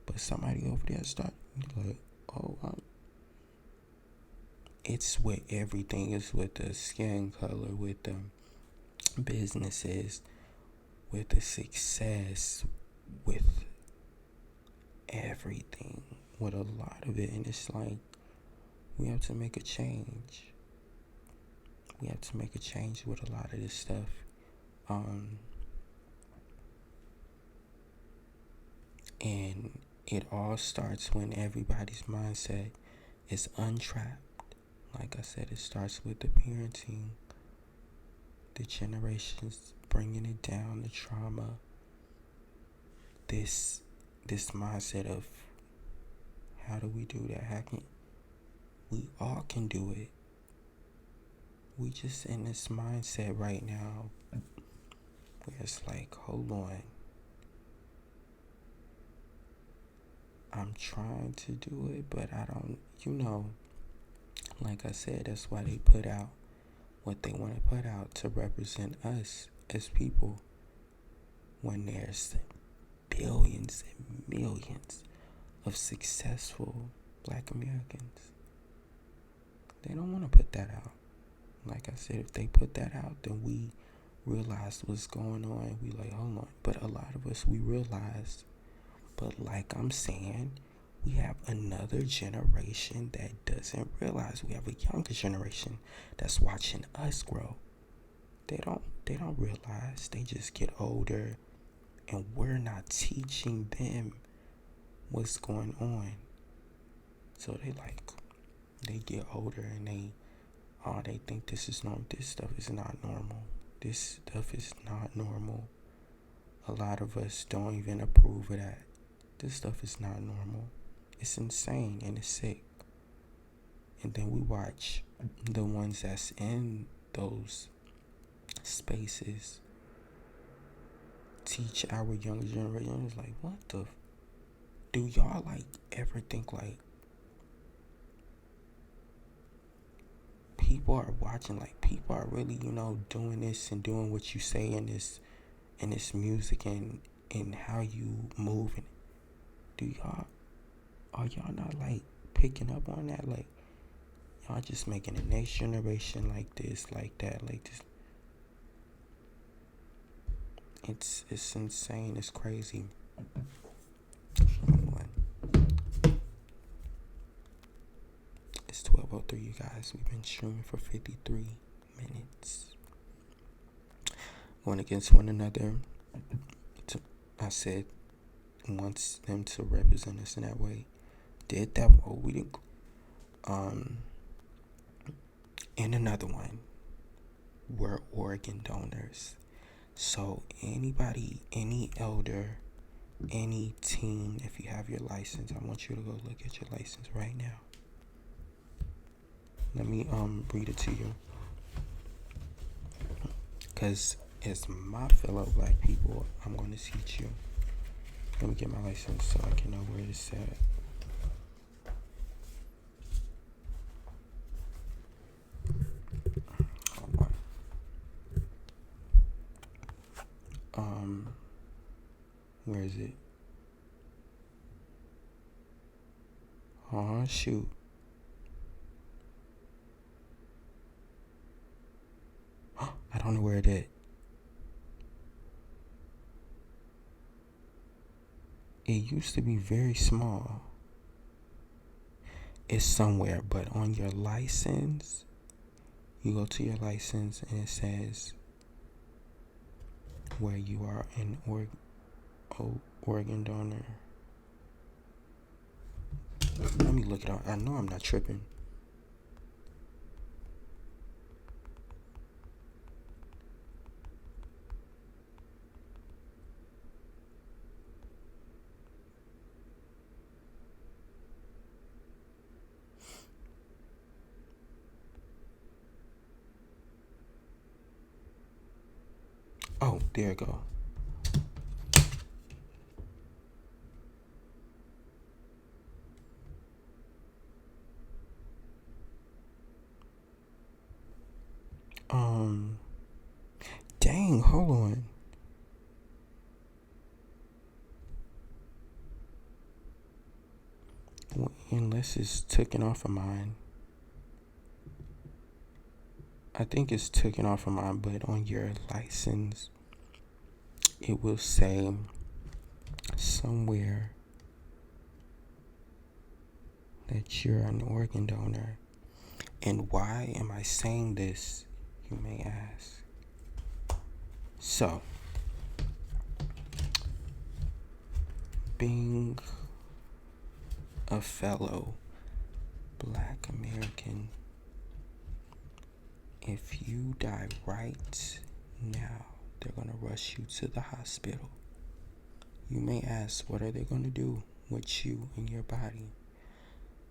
Speaker 1: but somebody over there start like, oh, it's with everything. It's with the skin color, with the businesses, with the success, with everything, with a lot of it. And it's like, we have to make a change. We have to make a change with a lot of this stuff. And it all starts when everybody's mindset is untrapped. Like I said, it starts with the parenting, the generations bringing it down, the trauma, this mindset of how do we do that? We all can do it. We just in this mindset right now where it's like, hold on, I'm trying to do it, but I don't, like I said, that's why they put out what they want to put out, to represent us as people, when there's billions and millions of successful Black Americans. They don't want to put that out. Like I said, if they put that out, then we realize what's going on. We like, hold on. But a lot of us, we realize. But like I'm saying, we have another generation that doesn't realize. We have a younger generation that's watching us grow. They don't realize. They just get older, and we're not teaching them what's going on. So they get older, and they think this is normal. This stuff is not normal. This stuff is not normal. A lot of us don't even approve of that. This stuff is not normal. It's insane and it's sick. And then we watch the ones that's in those spaces teach our younger generation. It's like, what the? Do y'all ever think people are watching? People are really, doing this and doing what you say in this music and how you move. And are y'all not picking up on that? Y'all just making the next generation like this, like that, like this. It's insane. It's crazy. It's 12:03, you guys. We've been streaming for 53 minutes. Going against one another. I said, wants them to represent us in that way. Did that? Well, we didn't. And another one, we're organ donors. So anybody, any elder, any teen, if you have your license, I want you to go look at your license right now. Let me read it to you, because as my fellow Black people, I'm going to teach you. Let me get my license so I can know where it's at. Where is it? Shoot. I don't know where it is. It used to be very small. It's somewhere, but on your license, you go to your license and it says where you are an organ donor. Let me look it up. I know I'm not tripping. There you go. Dang, hold on. Unless it's taken off of mine. I think it's taken off of mine, but on your license, it will say somewhere that you're an organ donor. And why am I saying this, you may ask? So, being a fellow Black American, if you die right now, they're going to rush you to the hospital. You may ask, what are they going to do with you and your body?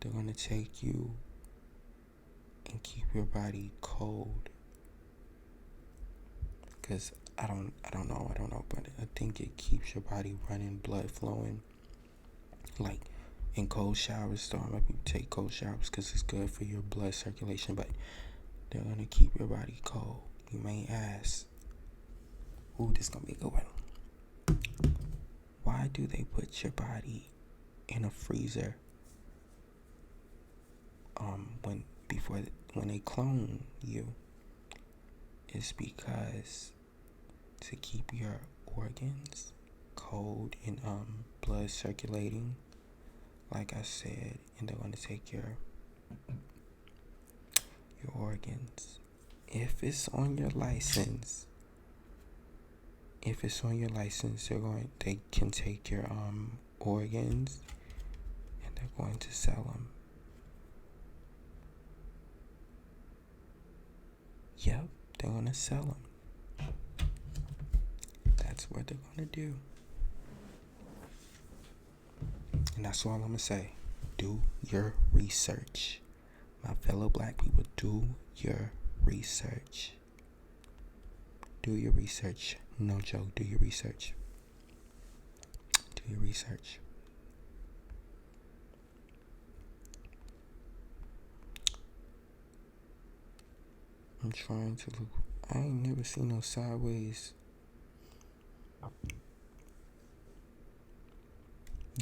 Speaker 1: They're going to take you and keep your body cold. Because I don't know, but I think it keeps your body running, blood flowing. Like in cold showers, so a lot of people take cold showers because it's good for your blood circulation, but they're going to keep your body cold. You may ask, ooh, this is going to be a good one. Why do they put your body in a freezer when they clone you? It's because to keep your organs cold and blood circulating, like I said, and they're going to take your organs. If it's on your license, they can take your organs and they're going to sell them. Yep, they're going to sell them. That's what they're going to do. And that's all I'm going to say. Do your research. My fellow Black people, do your research. Do your research. No joke, do your research. Do your research. I'm trying to look. I ain't never seen no sideways.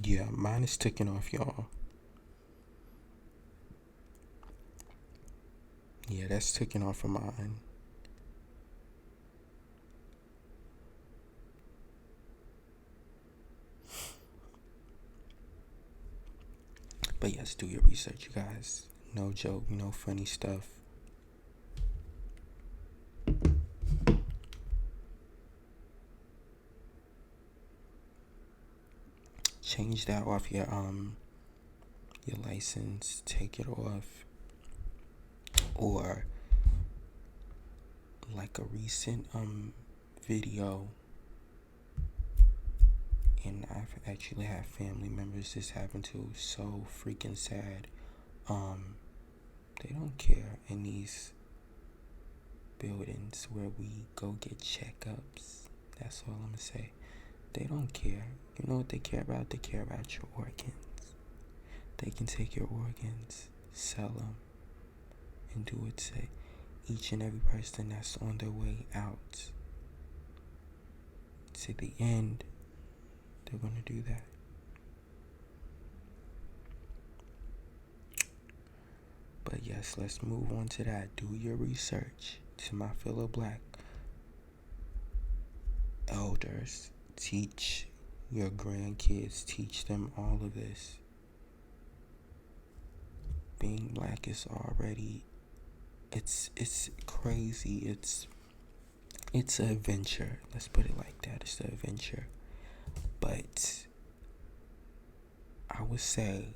Speaker 1: Yeah, mine is ticking off, y'all. Yeah, that's ticking off of mine. But yes, do your research, you guys. No joke, no funny stuff. Change that off your license. Take it off. Or like a recent video, and I've actually had family members this happen to. So freaking sad. They don't care in these buildings where we go get checkups. That's all I'm gonna say. They don't care. You know what they care about? They care about your organs. They can take your organs, sell them, and do it to each and every person that's on their way out to the end. They're gonna do that. But yes, let's move on to that. Do your research. To my fellow Black elders, teach your grandkids, teach them all of this. Being Black is already, it's crazy. It's an adventure. Let's put it like that. It's an adventure. But I would say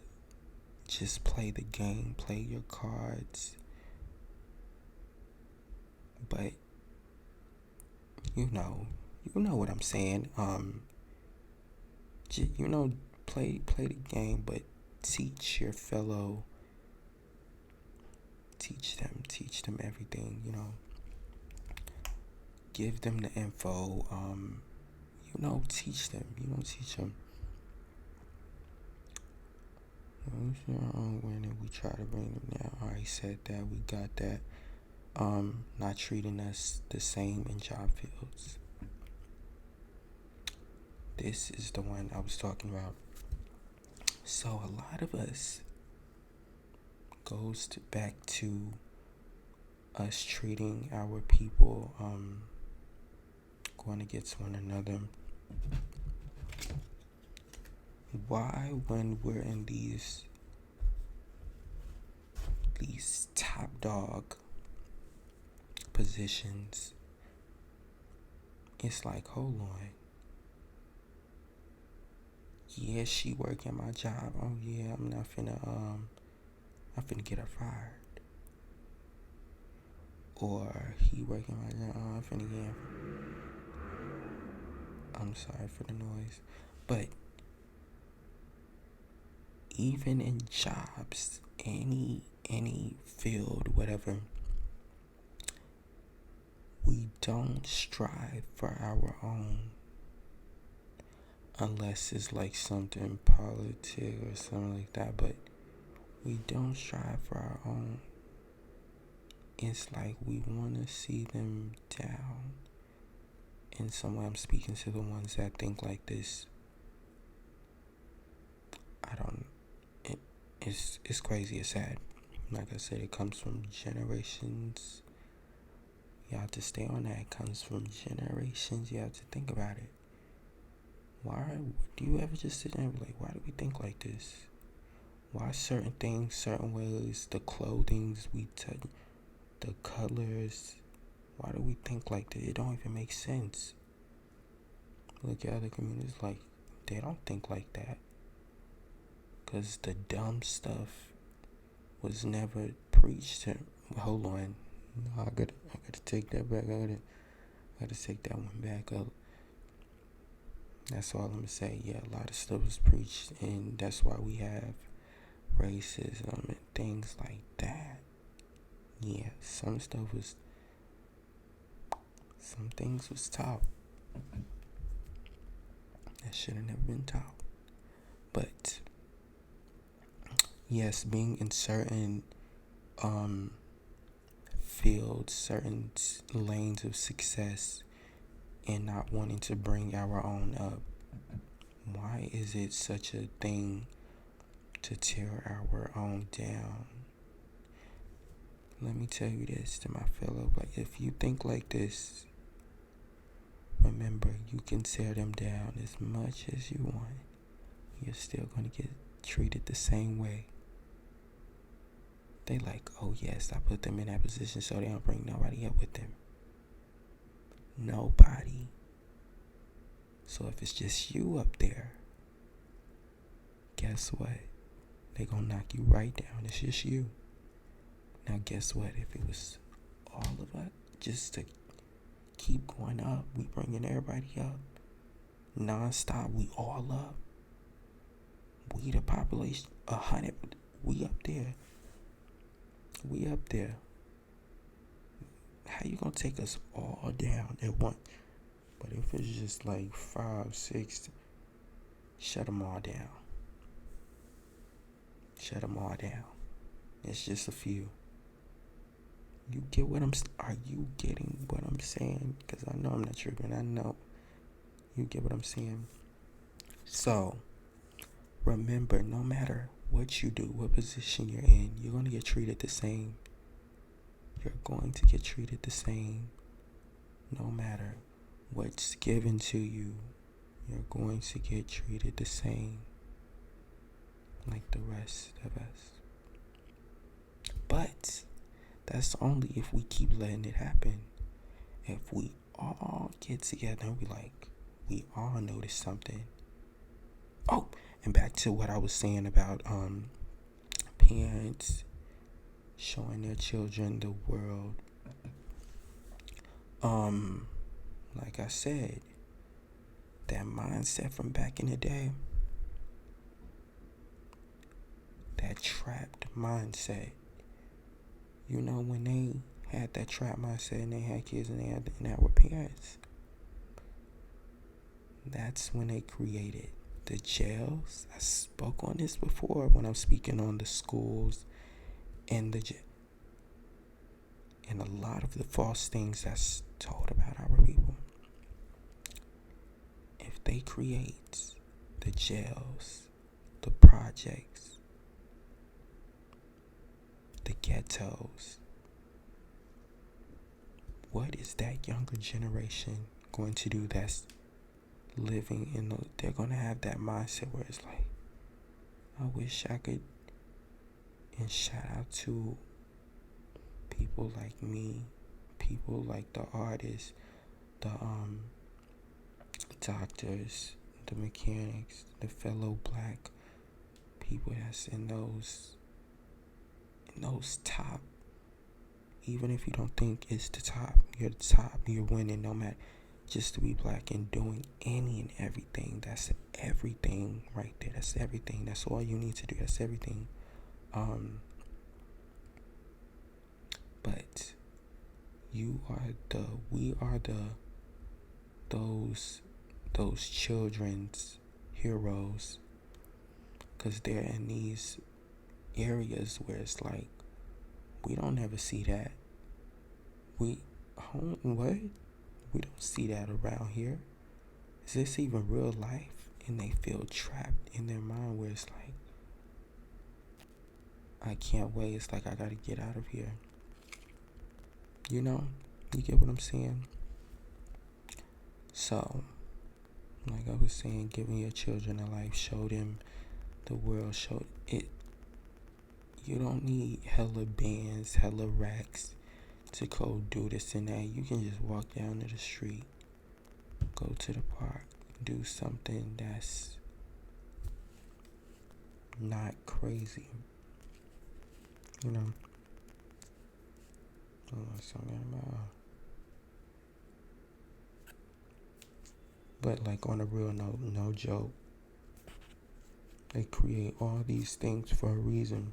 Speaker 1: just play the game, play your cards. But you know what I'm saying. Play the game, but teach your fellow. Teach them everything. give them the info. Teach them. Teach them. When we try to bring them down. I already said that. We got that. Not treating us the same in job fields. This is the one I was talking about. So a lot of us goes back to us treating our people going against one another. Why, when we're in these top dog positions, it's like, hold on. Yeah, she work at my job. Oh yeah, I'm finna get her fired. Or he work at my job. I'm finna get him. I'm sorry for the noise. But even in jobs, any field, whatever, we don't strive for our own unless it's like something politic or something like that, but we don't strive for our own. It's like we want to see them down. And some way I'm speaking to the ones that think like this. It's crazy, it's sad. Like I said, it comes from generations. You have to stay on that. It comes from generations. You have to think about it. Why do you ever just sit there and be like, why do we think like this? Why certain things, certain ways, the clothings we touch, the colors, why do we think like that? It don't even make sense. Look at other communities, like, they don't think like that. Because the dumb stuff was never preached to. Hold on. No, I gotta take that back. I gotta take that one back up. That's all I'm gonna say. Yeah, a lot of stuff was preached, and that's why we have racism and things like that. Yeah, some things was taught that should have never been taught. But yes, being in certain fields, certain lanes of success, and not wanting to bring our own up. Why is it such a thing to tear our own down? Let me tell you this to my fellow, like, if you think like this, remember, you can tear them down as much as you want. You're still going to get treated the same way. They like, oh yes, I put them in that position so they don't bring nobody up with them. Nobody. So if it's just you up there, guess what? They gonna knock you right down. It's just you. Now guess what? If it was all of us, just to keep going up, we bringing everybody up non-stop, we all up. We the population 100. We up there. How you gonna take us all down at once? But if it's just like 5, 6, shut them all down. It's just a few. Are you getting what I'm saying? Because I know I'm not tripping. I know you get what I'm saying. So, remember, no matter what you do, what position you're in, you're going to get treated the same. No matter what's given to you, you're going to get treated the same like the rest of us. But that's only if we keep letting it happen. If we all get together and we all notice something. Oh, and back to what I was saying about parents showing their children the world. Like I said, that mindset from back in the day, that trapped mindset. When they had that trap mindset and they had kids and they had and that were parents. That's when they created the jails. I spoke on this before when I'm speaking on the schools and and a lot of the false things that's told about our people. If they create the jails, the projects, the ghettos, what is that younger generation going to do that's living in they're going to have that mindset where it's like, I wish I could. And shout out to people like me, people like the artists, the doctors, the mechanics, the fellow black people that's in those top. Even if you don't think it's the top, you're the top, you're winning no matter. Just to be black and doing any and everything, that's everything right there. That's everything. That's all you need to do. That's everything. But we are those children's heroes, because they're in these areas where it's like, we don't ever see that. What? We don't see that around here. Is this even real life? And they feel trapped in their mind where it's like, I can't wait. It's like, I gotta get out of here. You know? You get what I'm saying? So, like I was saying, giving your children a life, show them the world, show it. You don't need hella bands, hella racks to go do this and that. You can just walk down to the street, go to the park, do something that's not crazy. You know? But like, on a real note, no joke, they create all these things for a reason.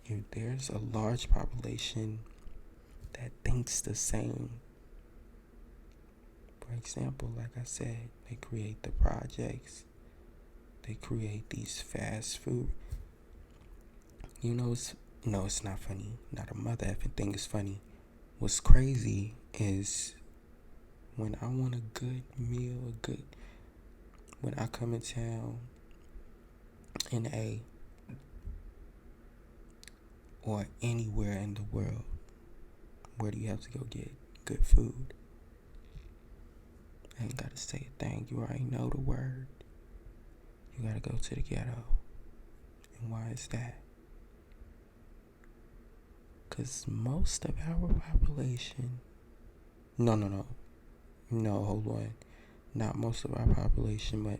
Speaker 1: If there's a large population that thinks the same, for example, like I said, they create the projects, they create these fast food. You know, it's not funny. Not a mother effing thing is funny. What's crazy is when I want a good meal, when I come in town in or anywhere in the world, where do you have to go get good food? I ain't gotta say a thing. You already know the word. You gotta go to the ghetto. And why is that? Because most of our population... No, hold on. Not most of our population, but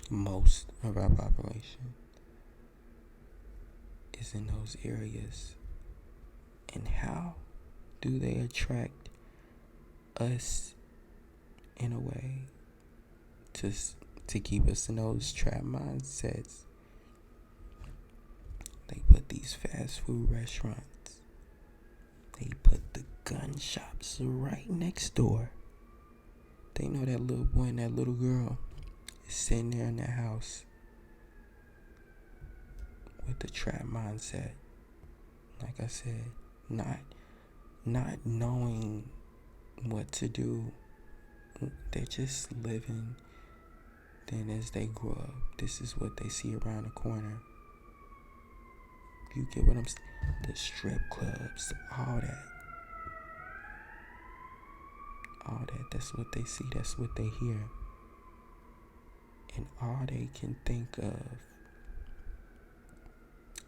Speaker 1: most of our population is in those areas. And how do they attract us in a way to keep us in those trap mindsets? They put these fast food restaurants, they put the gun shops right next door. They know that little boy and that little girl is sitting there in that house with the trap mindset. Like I said, not knowing what to do. They're just living. Then as they grow up, this is what they see around the corner. You get what I'm saying? The strip clubs, all that. That's what they see, that's what they hear. And all they can think of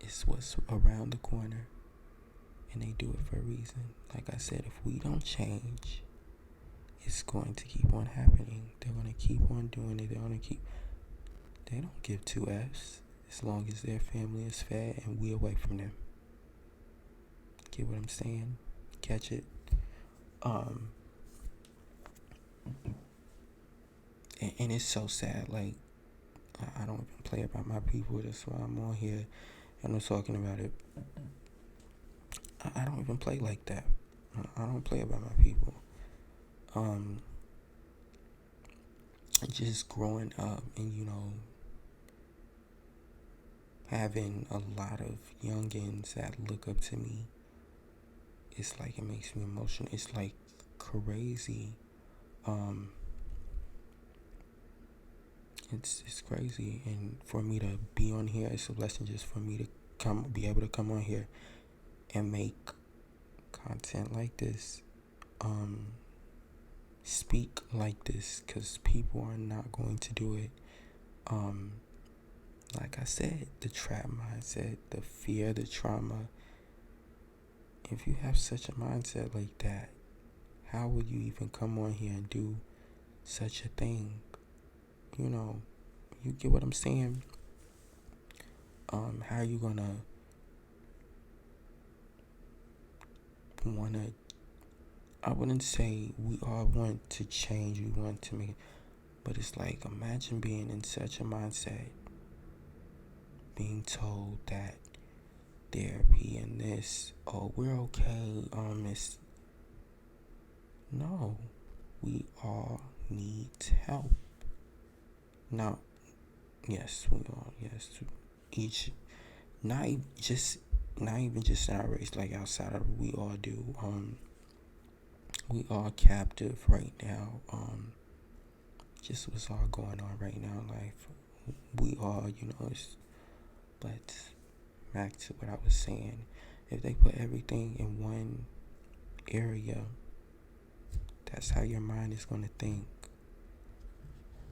Speaker 1: is what's around the corner. And they do it for a reason. Like I said, if we don't change, it's going to keep on happening. They're going to keep on doing it. They don't give two F's as long as their family is fed and we away from them. Get what I'm saying? Catch it? And it's so sad. Like, I don't even play about my people. That's why I'm on here And I'm talking about it. I don't even play like that. I don't play about my people. Just growing up and having a lot of youngins that look up to me, it's like it makes me emotional. It's like crazy. It's crazy, and for me to be on here, it's a blessing just for me to be able to come on here and make content like this, speak like this, because people are not going to do it. Like I said, the trap mindset, the fear, the trauma. If you have such a mindset like that, how would you even come on here and do such a thing? You get what I'm saying? How are you gonna wanna? I wouldn't say we all want to change. We want to make, but it's like imagine being in such a mindset, being told that therapy and this, oh, we're okay. It's no, we all need help. Now, yes, we all, yes, each, not even just in our race, like outside of it, we all do. We all captive right now. Just what's all going on right now in life. We all, but back to what I was saying. If they put everything in one area, that's how your mind is going to think.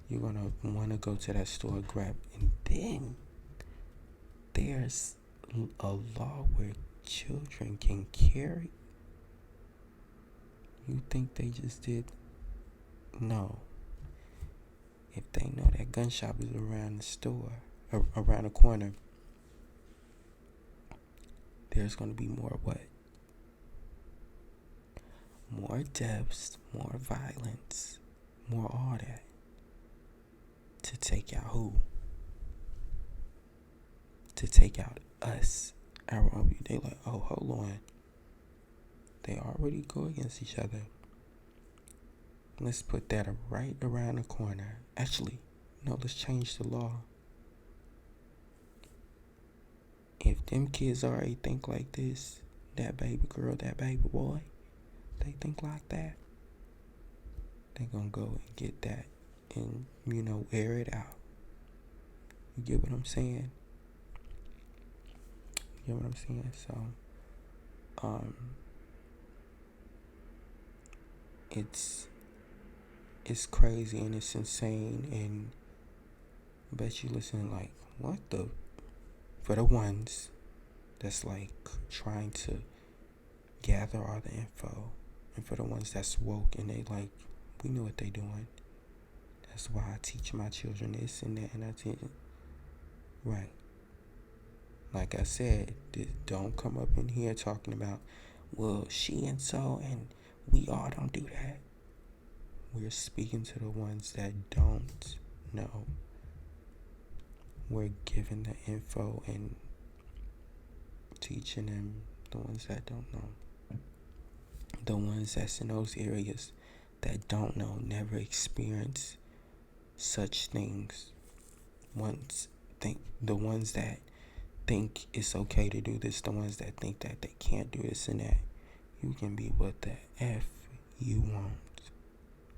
Speaker 1: You're going to want to go to that store, grab, and then there's a law where children can carry. You think they just did? No. If they know that gun shop is around the store, around the corner, there's going to be more what? More deaths, more violence, more all that. To take out who? To take out us. Our own people. They like, oh, hold on. They already go against each other. Let's put that right around the corner. Actually, no, let's change the law. If them kids already think like this, that baby girl, that baby boy, they think like that, they gonna go and get that and, air it out. You get what I'm saying? So, it's crazy and it's insane, and I bet you listen like, what the? For the ones that's like trying to gather all the info, and for the ones that's woke and they like, we know what they doing. That's why I teach my children this and that, and I teach it. Right. Like I said, don't come up in here talking about, well, she and so, and we all don't do that. We're speaking to the ones that don't know. We're giving the info and teaching them, the ones that don't know. The ones that's in those areas that don't know, never experience such things. The ones that think it's okay to do this, the ones that think that they can't do this and that. You can be what the F you want.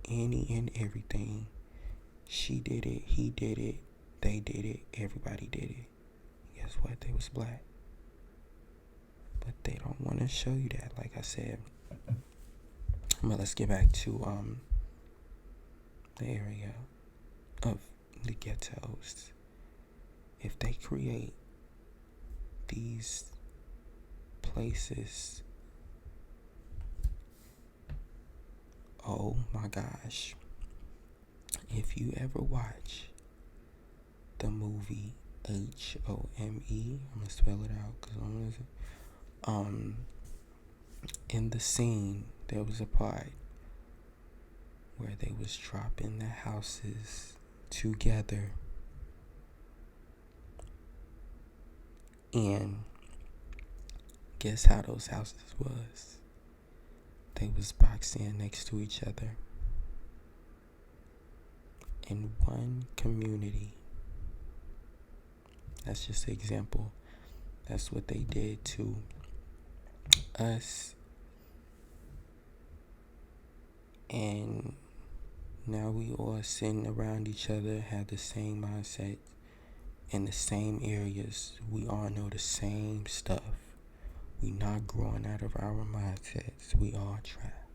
Speaker 1: Any and everything. She did it, he did it, they did it, everybody did it. Guess what? They was black. But they don't want to show you that, like I said. But let's get back to the area of the ghettos. If they create these places, oh my gosh. If you ever watch the movie Home, I'm gonna spell it out because in the scene there was a part where they was dropping the houses together. And guess how those houses was? They was boxed in next to each other in one community. That's just an example. That's what they did to us. And now we all sitting around each other, have the same mindset in the same areas. We all know the same stuff. We not growing out of our mindsets. We all trapped.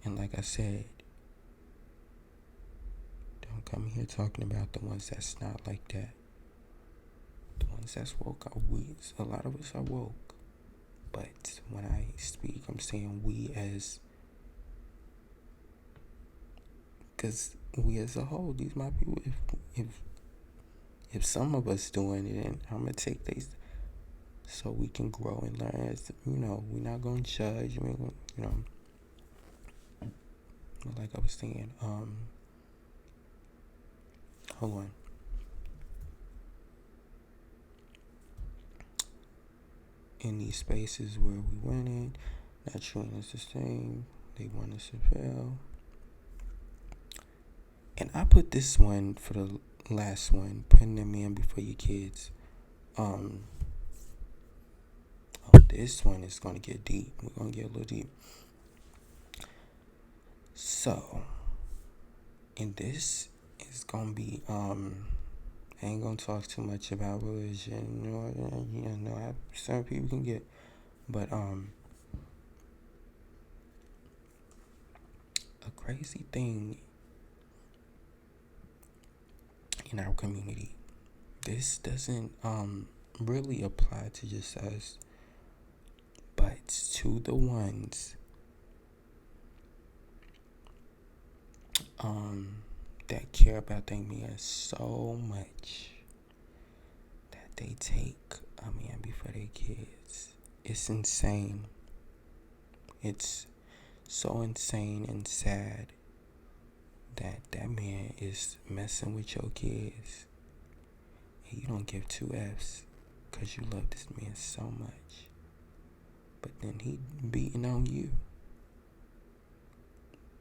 Speaker 1: And like I said, don't come here talking about the ones that's not like that. The ones that's woke are we. A lot of us are woke. But when I speak, I'm saying we as, because we as a whole, these my people. If some of us doing it, and I'm gonna take these, so we can grow and learn. As we're not gonna judge. Like I was saying, hold on. In these spaces where we went in, not treating us the same. They want us to fail. And I put this one for the last one, putting them in before your kids. This one is gonna get deep. We're gonna get a little deep. So, and this is gonna be I ain't gonna talk too much about religion. Some people can get, but a crazy thing in our community. This doesn't really apply to just us, but to the ones that care about their man so much that they take a man before their kids. It's insane. It's so insane and sad that man is messing with your kids and you don't give two F's because you love this man so much. But then he beating on you.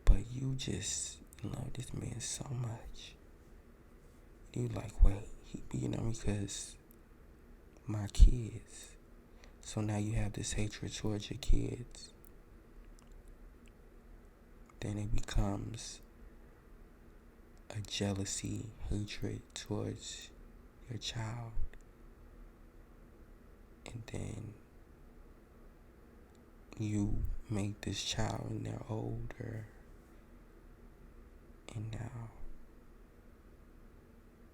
Speaker 1: But you just love this man so much. You like, wait, he beating on me because my kids. So now you have this hatred towards your kids. Then it becomes a jealousy, hatred towards your child. And then you make this child and they're older. And now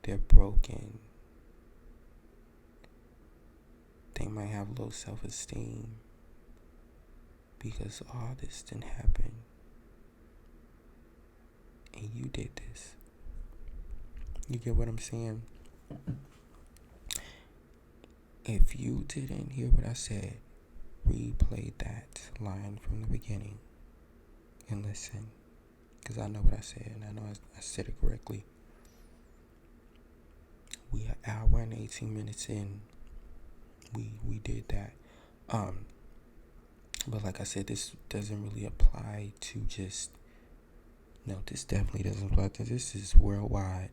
Speaker 1: they're broken. They might have low self-esteem because all this didn't happen. And you did this. You get what I'm saying? If you didn't hear what I said, replay that line from the beginning and listen. Because I know what I said and I know I said it correctly. We are an hour and 18 minutes in. We did that. But like I said, this doesn't really apply to just, no, this definitely doesn't apply to, this is worldwide.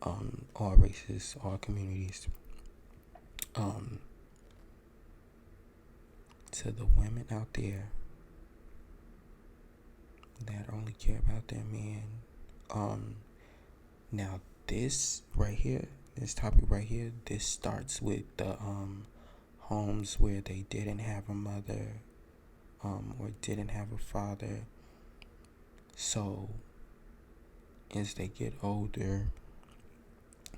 Speaker 1: All races, all communities. To the women out there that only care about their man. Now this right here, this topic right here, this starts with the homes where they didn't have a mother, or didn't have a father. So as they get older,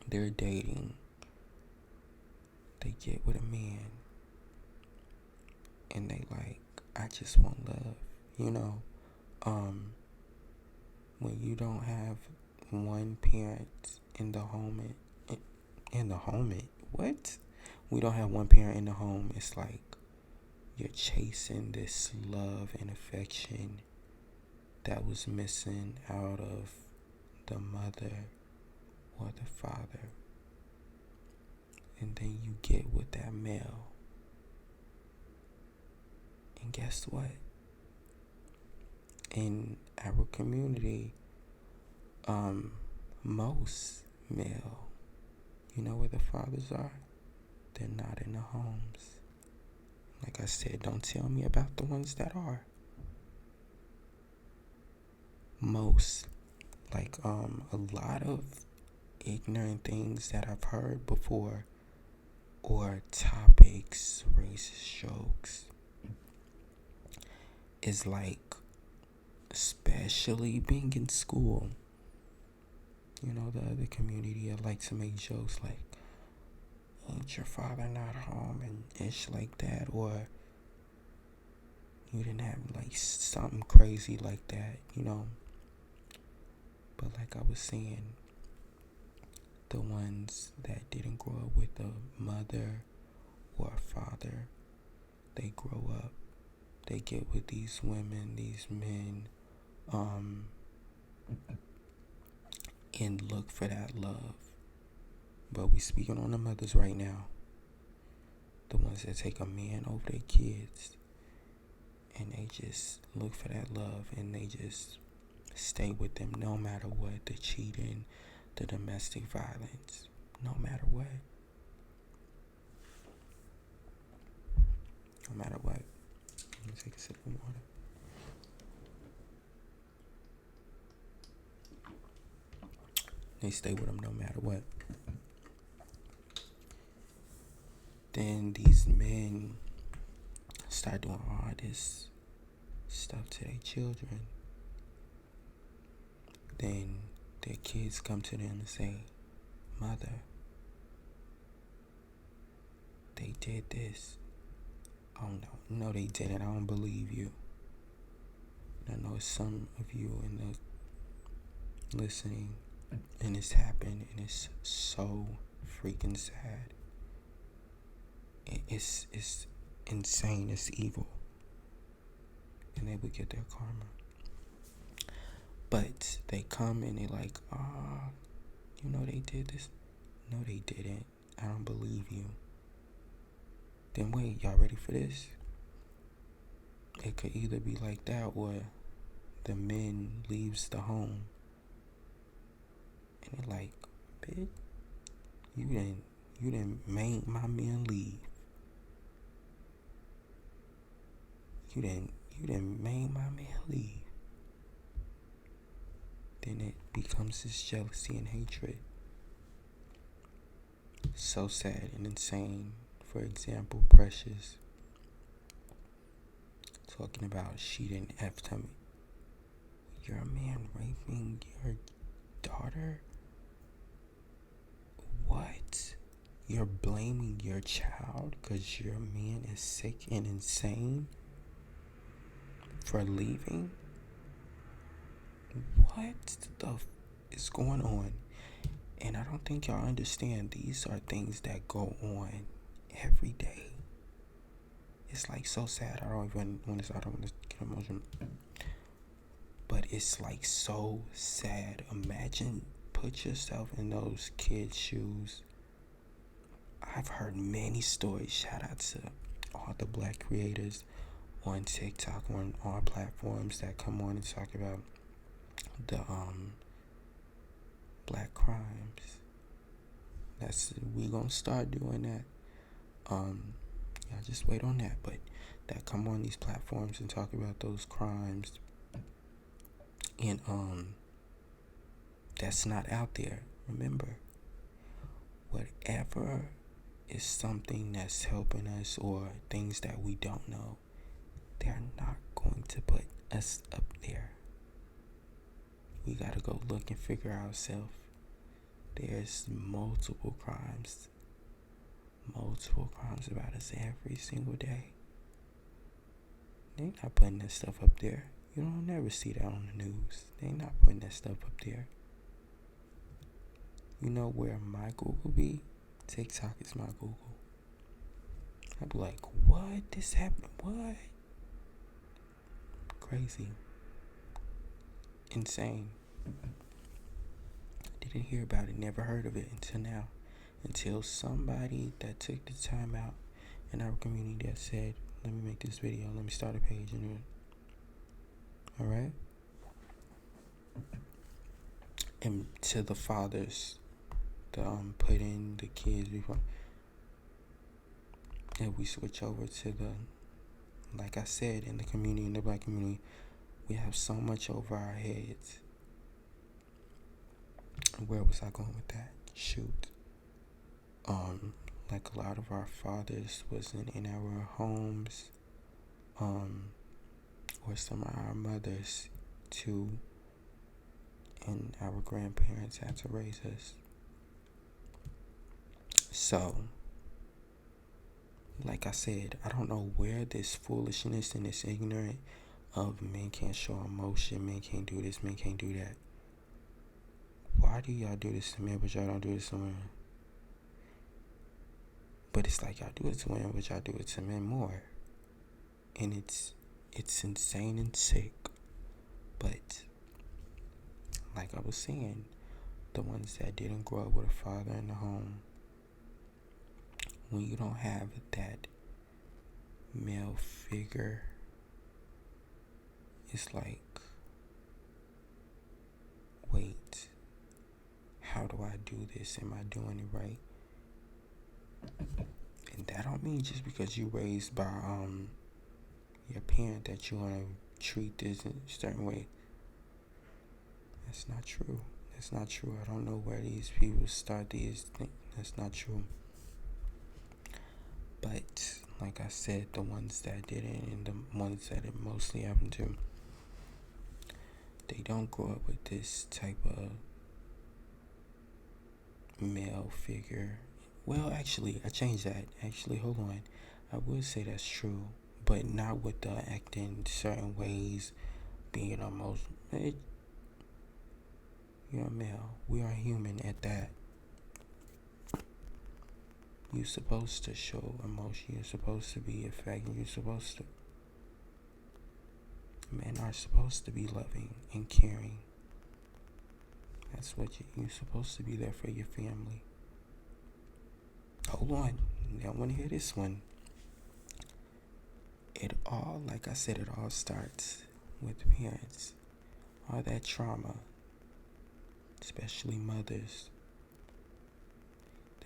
Speaker 1: they're dating, they get with a man, and they like, I just want love, when you don't have one parent in the home, what? We don't have one parent in the home. It's like you're chasing this love and affection that was missing out of the mother or the father. and then you get with that male. And guess what? In our community, most male, you know where the fathers are? They're not in the homes. Like I said, don't tell me about the ones that are. Most, like a lot of ignorant things that I've heard before, or topics, racist jokes, is like, especially being in school. You know, the other community, I like to make jokes like, ain't your father not home, and ish like that, or you didn't have like something crazy like that, you know. But like I was saying, the ones that didn't grow up with a mother or a father, they grow up, they get with these women, these men, and look for that love. But we speaking on the mothers right now, the ones that take a man over their kids, and they just look for that love, and they just stay with them no matter what, the cheating, the domestic violence, no matter what. No matter what. Let me take a sip of water. They stay with them no matter what. Then these men start doing all this stuff to their children. Then their kids come to them and say, Mother, they did this. Oh no, they didn't. I don't believe you. I know some of you in the listening, and it's happened, and it's so freaking sad. It's insane. It's evil, and they would get their karma. But they come and they like, you know they did this. No, they didn't. I don't believe you. Then wait, y'all ready for this? It could either be like that, or the men leaves the home, and they're like, bitch, you didn't make my men leave. You didn't make my man leave. Then it becomes this jealousy and hatred. So sad and insane. For example, Precious talking about she didn't have time. You're a man raping your daughter? What? You're blaming your child because your man is sick and insane for leaving? What the is going on? And I don't think y'all understand, these are things that go on every day. It's like so sad. I don't want to get emotional. But it's like so sad. Imagine, put yourself in those kids' shoes. I've heard many stories. Shout out to all the black creators on TikTok, on all platforms that come on and talk about the black crimes. We gonna start doing that. Y'all just wait on that. But that come on these platforms and talk about those crimes, and that's not out there. Remember, whatever is something that's helping us, or things that we don't know, they're not going to put us up there. We gotta go look and figure ourselves. There's multiple crimes about us every single day. They not putting that stuff up there. You don't never see that on the news. They not putting that stuff up there. You know where my Google be? TikTok is my Google. I'd be like, what? This happened? What? Crazy. Insane. Didn't hear about it, never heard of it until now. until somebody that took the time out in our community that said, let me make this video, let me start a page and do it. Alright? And to the fathers that put in the kids before, and we switch over to the, like I said, in the community, in the black community, we have so much over our heads. Where was I going with that? Shoot. Like a lot of our fathers wasn't in our homes, or some of our mothers too, and our grandparents had to raise us. So, like I said, I don't know where this foolishness and this ignorant of men can't show emotion, men can't do this, men can't do that. Why do y'all do this to men, but y'all don't do this to women? But it's like y'all do it to women, but y'all do it to men more. And it's insane and sick. But like I was saying, the ones that didn't grow up with a father in the home, when you don't have that male figure, it's like, wait, how do I do this? Am I doing it right? And that don't mean just because you raised by your parent that you want to treat this in a certain way. That's not true. That's not true. I don't know where these people start these things. That's not true. But like I said, the ones that didn't and the ones that it mostly happened to, they don't grow up with this type of male figure. Well, actually, I changed that. Actually, hold on. I would say that's true, but not with the acting certain ways, being emotional. You're a male. We are human at that. You're supposed to show emotion. You're supposed to be affecting. You're supposed to. Men are supposed to be loving and caring. That's what you're supposed to be there for your family. Hold on. I want to hear this one. It all, like I said, it all starts with parents. All that trauma, especially mothers,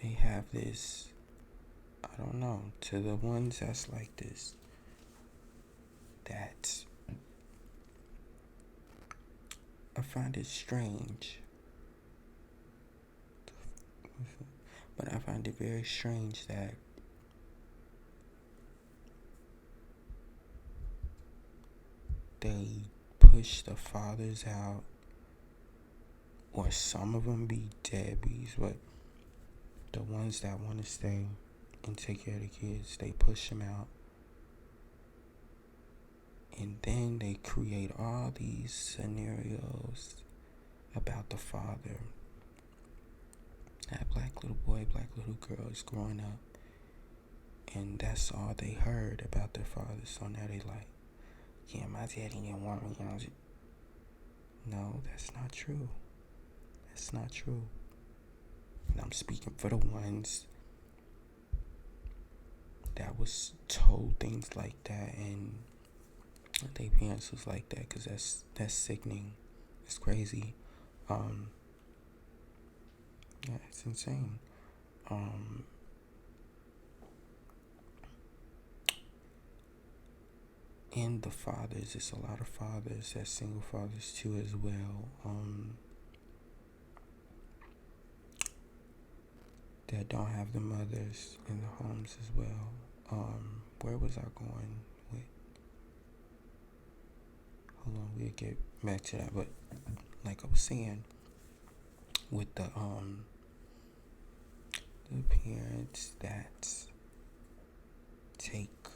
Speaker 1: they have this, I don't know, to the ones that's like this, that I find it strange, but I find it very strange that they push the fathers out, or some of them be deadbeats, but the ones that want to stay and take care of the kids, they push them out. And then they create all these scenarios about the father. That black little boy, black little girl is growing up, and that's all they heard about their father. So now they like, yeah, my daddy didn't want me. No, that's not true. That's not true. And I'm speaking for the ones that was told things like that, and their parents was like that, because that's sickening. It's crazy. Yeah, it's insane. And the fathers, it's a lot of fathers, that's single fathers too as well, that don't have the mothers in the homes as well. Where was I going with? Hold on, we'll get back to that. But like I was saying, with the parents that take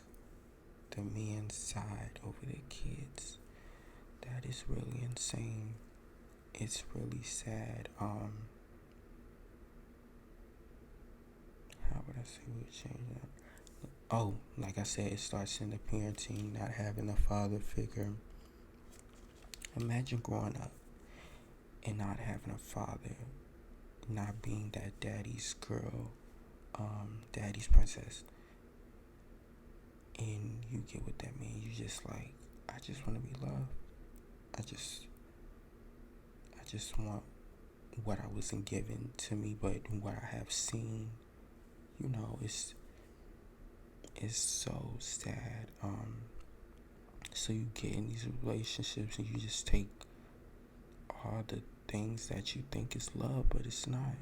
Speaker 1: the men's side over the kids, that is really insane. It's really sad. How would I say we would change that? Oh, like I said, it starts in the parenting, not having a father figure. Imagine growing up and not having a father not being that daddy's girl, daddy's princess, and you get what that means. You just like, I just want to be loved. I just want what I wasn't given to me, but what I have seen. It's so sad. So you get in these relationships and you just take all the things that you think is love, but it's not.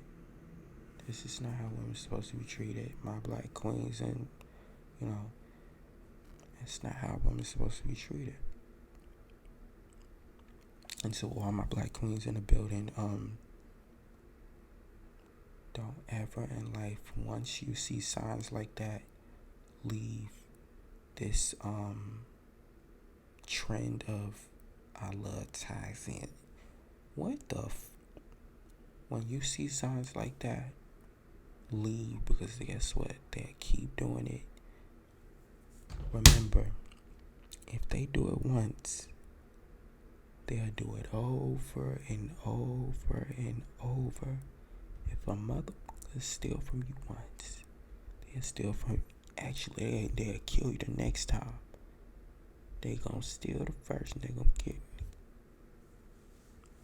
Speaker 1: This is not how women are supposed to be treated. My black queens, and you know, it's not how women are supposed to be treated. And so all my black queens in the building, don't ever in life, once you see signs like that, leave this trend of I love ties in. What the when you see signs like that, leave, because guess what? They'll keep doing it. Remember, if they do it once, they'll do it over and over and over. If a mother steal from you once, they'll steal from you. Actually, they'll kill you the next time. They gonna steal the first and they gonna get me.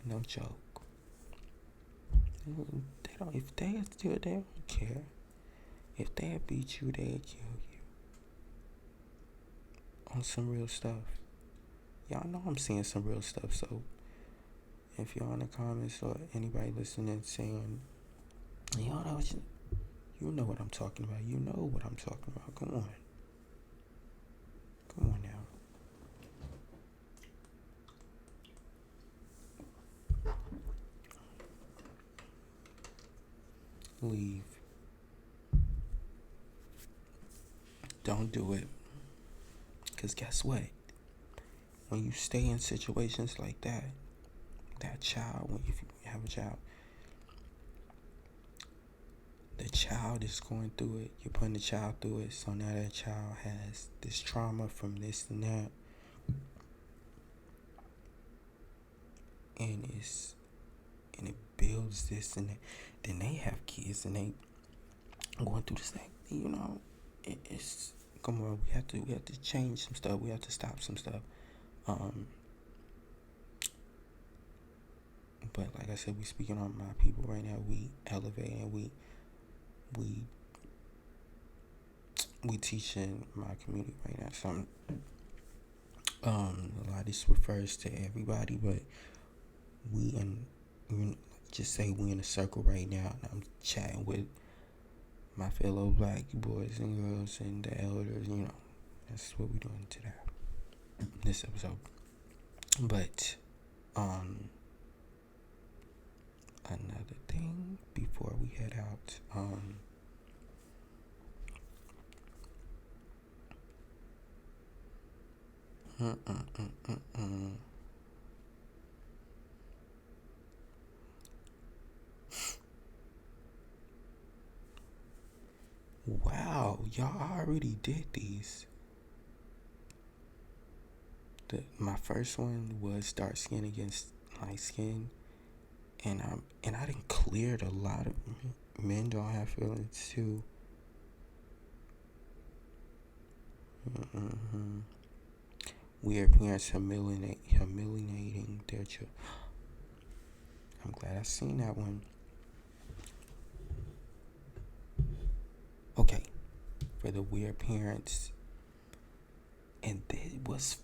Speaker 1: No joke. They don't. If they steal, they don't care. If they beat you, they'll kill you. On some real stuff. Y'all know I'm saying some real stuff, so if y'all in the comments or anybody listening saying, y'all know you know what I'm talking about. You know what I'm talking about. Come on. Come on now. Leave. Don't do it. Because guess what? When you stay in situations like that, that child, if you have a child, the child is going through it. You're putting the child through it. So now that child has this trauma from this and that. And it builds this and that. Then they have kids and they going through the same. It's come on. We have to change some stuff. We have to stop some stuff. But like I said, we speaking on my people right now. We elevate and we teaching my community right now. So a lot of this refers to everybody, but just say we in a circle right now. And I'm chatting with my fellow black boys and girls and the elders. That's what we're doing today. This episode. But another thing before we head out, wow, y'all already did these. My first one was dark skin against light skin, and I didn't cleared a lot of men don't have feelings too. Weird parents humiliating their children. I'm glad I seen that one. Okay, for the weird parents, and what's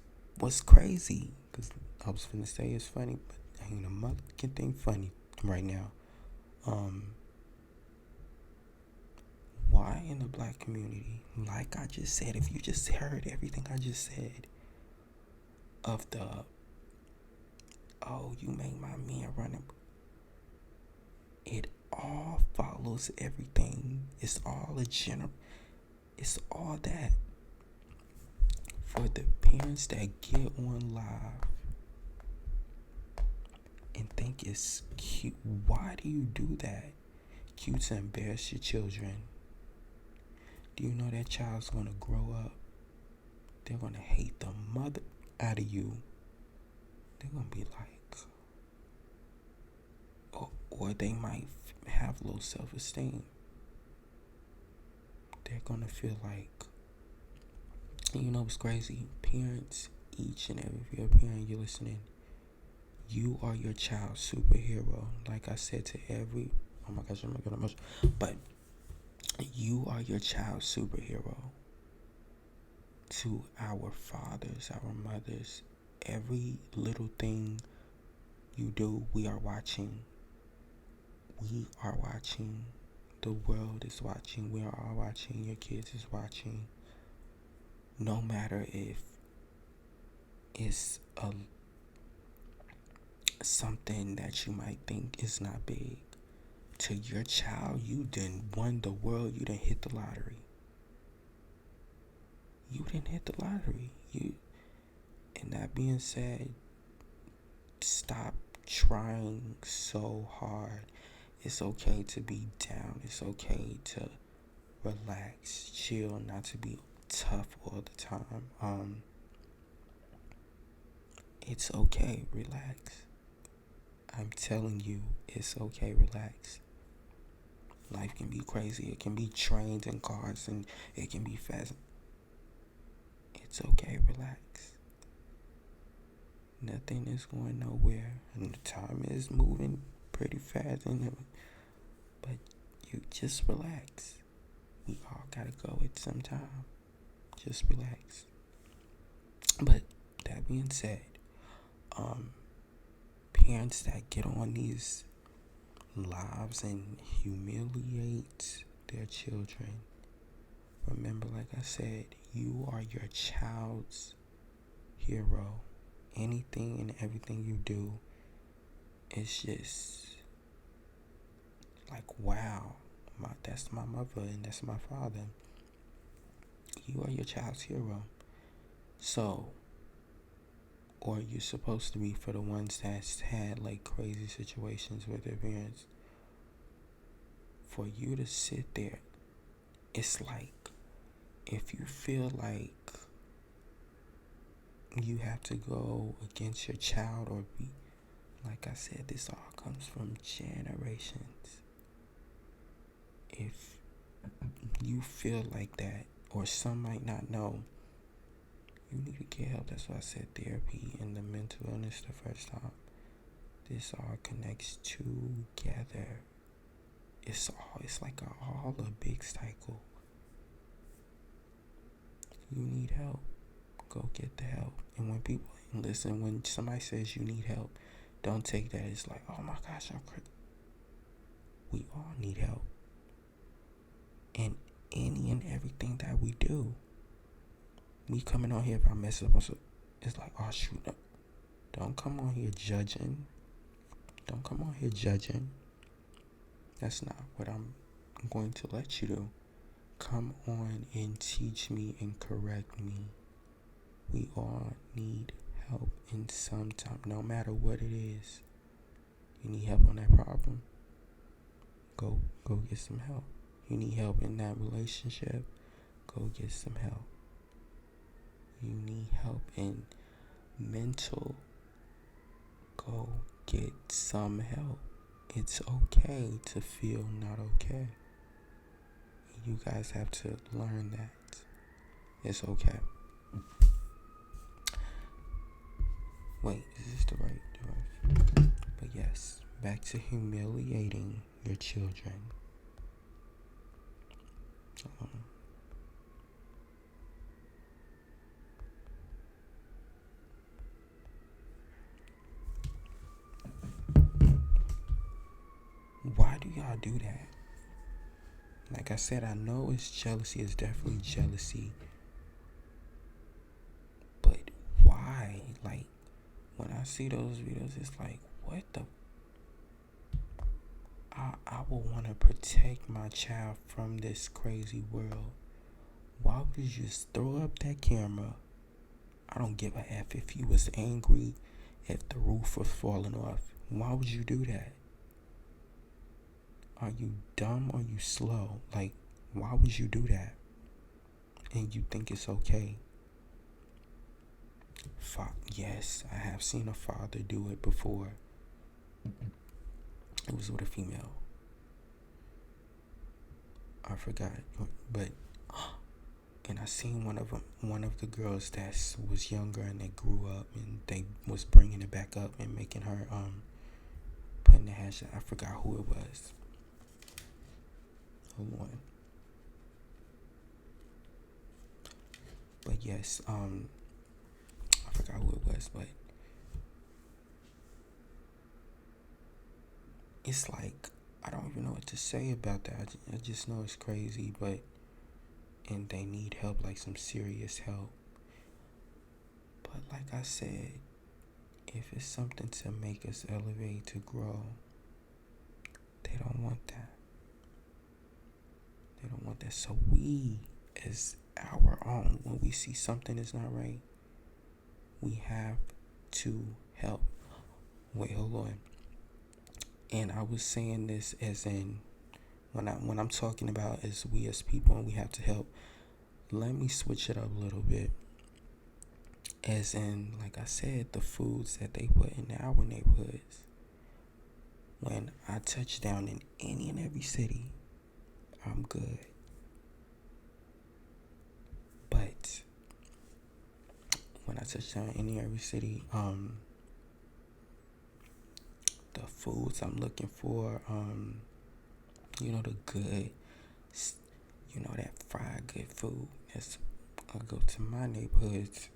Speaker 1: crazy, because I was finna say it's funny, but ain't a motherfucking thing funny right now. Why in the black community, like I just said, if you just heard everything I just said, of the, you make my man running, it all follows everything. It's all it's all that. For the parents that get on live and think it's cute, why do you do that? Cute to embarrass your children. Do you know that child's gonna grow up? They're gonna hate the mother out of you. They're gonna be like, or they might have low self-esteem. They're gonna feel like, you know what's crazy? Parents, each and every parent you're listening, you are your child's superhero. Like I said to every, oh my gosh, I'm not gonna, but you are your child's superhero. To our fathers, our mothers, every little thing you do, we are watching. We are watching. The world is watching. We are all watching. Your kids is watching. No matter if it's something that you might think is not big, to your child, you done won the world. You done hit the lottery. You didn't hit the lottery. And that being said, stop trying so hard. It's okay to be down. It's okay to relax, chill, not to be tough all the time. It's okay, relax. I'm telling you, it's okay, relax. Life can be crazy. It can be trains and cars, and it can be fast. It's okay, relax. Nothing is going nowhere, and the time is moving pretty fast, but you just relax. We all gotta go at some time. Just relax. But that being said, parents that get on these lives and humiliate their children, remember, like I said, you are your child's hero. Anything and everything you do is just like, wow, that's my mother and that's my father. You are your child's hero. So, or you're supposed to be, for the ones that's had like crazy situations with their parents. For you to sit there, it's like, if you feel like you have to go against your child or be, like I said, this all comes from generations. If you feel like that, or some might not know, you need to get help. That's why I said therapy and the mental illness the first time. This all connects together. It's like all a big cycle. You need help, go get the help. And when somebody says you need help, don't take that as like, oh my gosh, I'm crazy. We all need help in any and everything that we do. Me coming on here, if I mess up, it's like, oh shoot, no. Don't come on here judging. Don't come on here judging. That's not what I'm going to let you do. Come on and teach me and correct me. We all need help in some time, no matter what it is. You need help on that problem? Go get some help. You need help in that relationship? Go get some help. You need help in mental? Go get some help. It's okay to feel not okay. You guys have to learn that. It's okay. Wait, is this the right? But yes, back to humiliating your children. Why do y'all do that? Like I said, I know it's jealousy. It's definitely jealousy. But why? Like, when I see those videos, it's like, what the? I will want to protect my child from this crazy world. Why would you just throw up that camera? I don't give a F if you was angry if the roof was falling off. Why would you do that? Are you dumb or you slow? Like, why would you do that? And you think it's okay? Yes, I have seen a father do it before. It was with a female. I forgot, but and I seen one of the girls that was younger and they grew up and they was bringing it back up and making her putting the hashtag. I forgot who it was. Hold on. But yes, I forgot who it was, but it's like I don't even know what to say about that. I just know it's crazy, but and they need help, like some serious help. But like I said, if it's something to make us elevate, to grow, they don't want that. They don't want that. So we, as our own, when we see something is not right, we have to help. Wait, hold on. And I was saying this as in when I'm talking about as we as people and we have to help. Let me switch it up a little bit. As in, like I said, the foods that they put in our neighborhoods. When I touch down in any and every city, I'm good. But when I touch down in any and every city, the foods I'm looking for, the good, that fried good food. I go to my neighborhoods,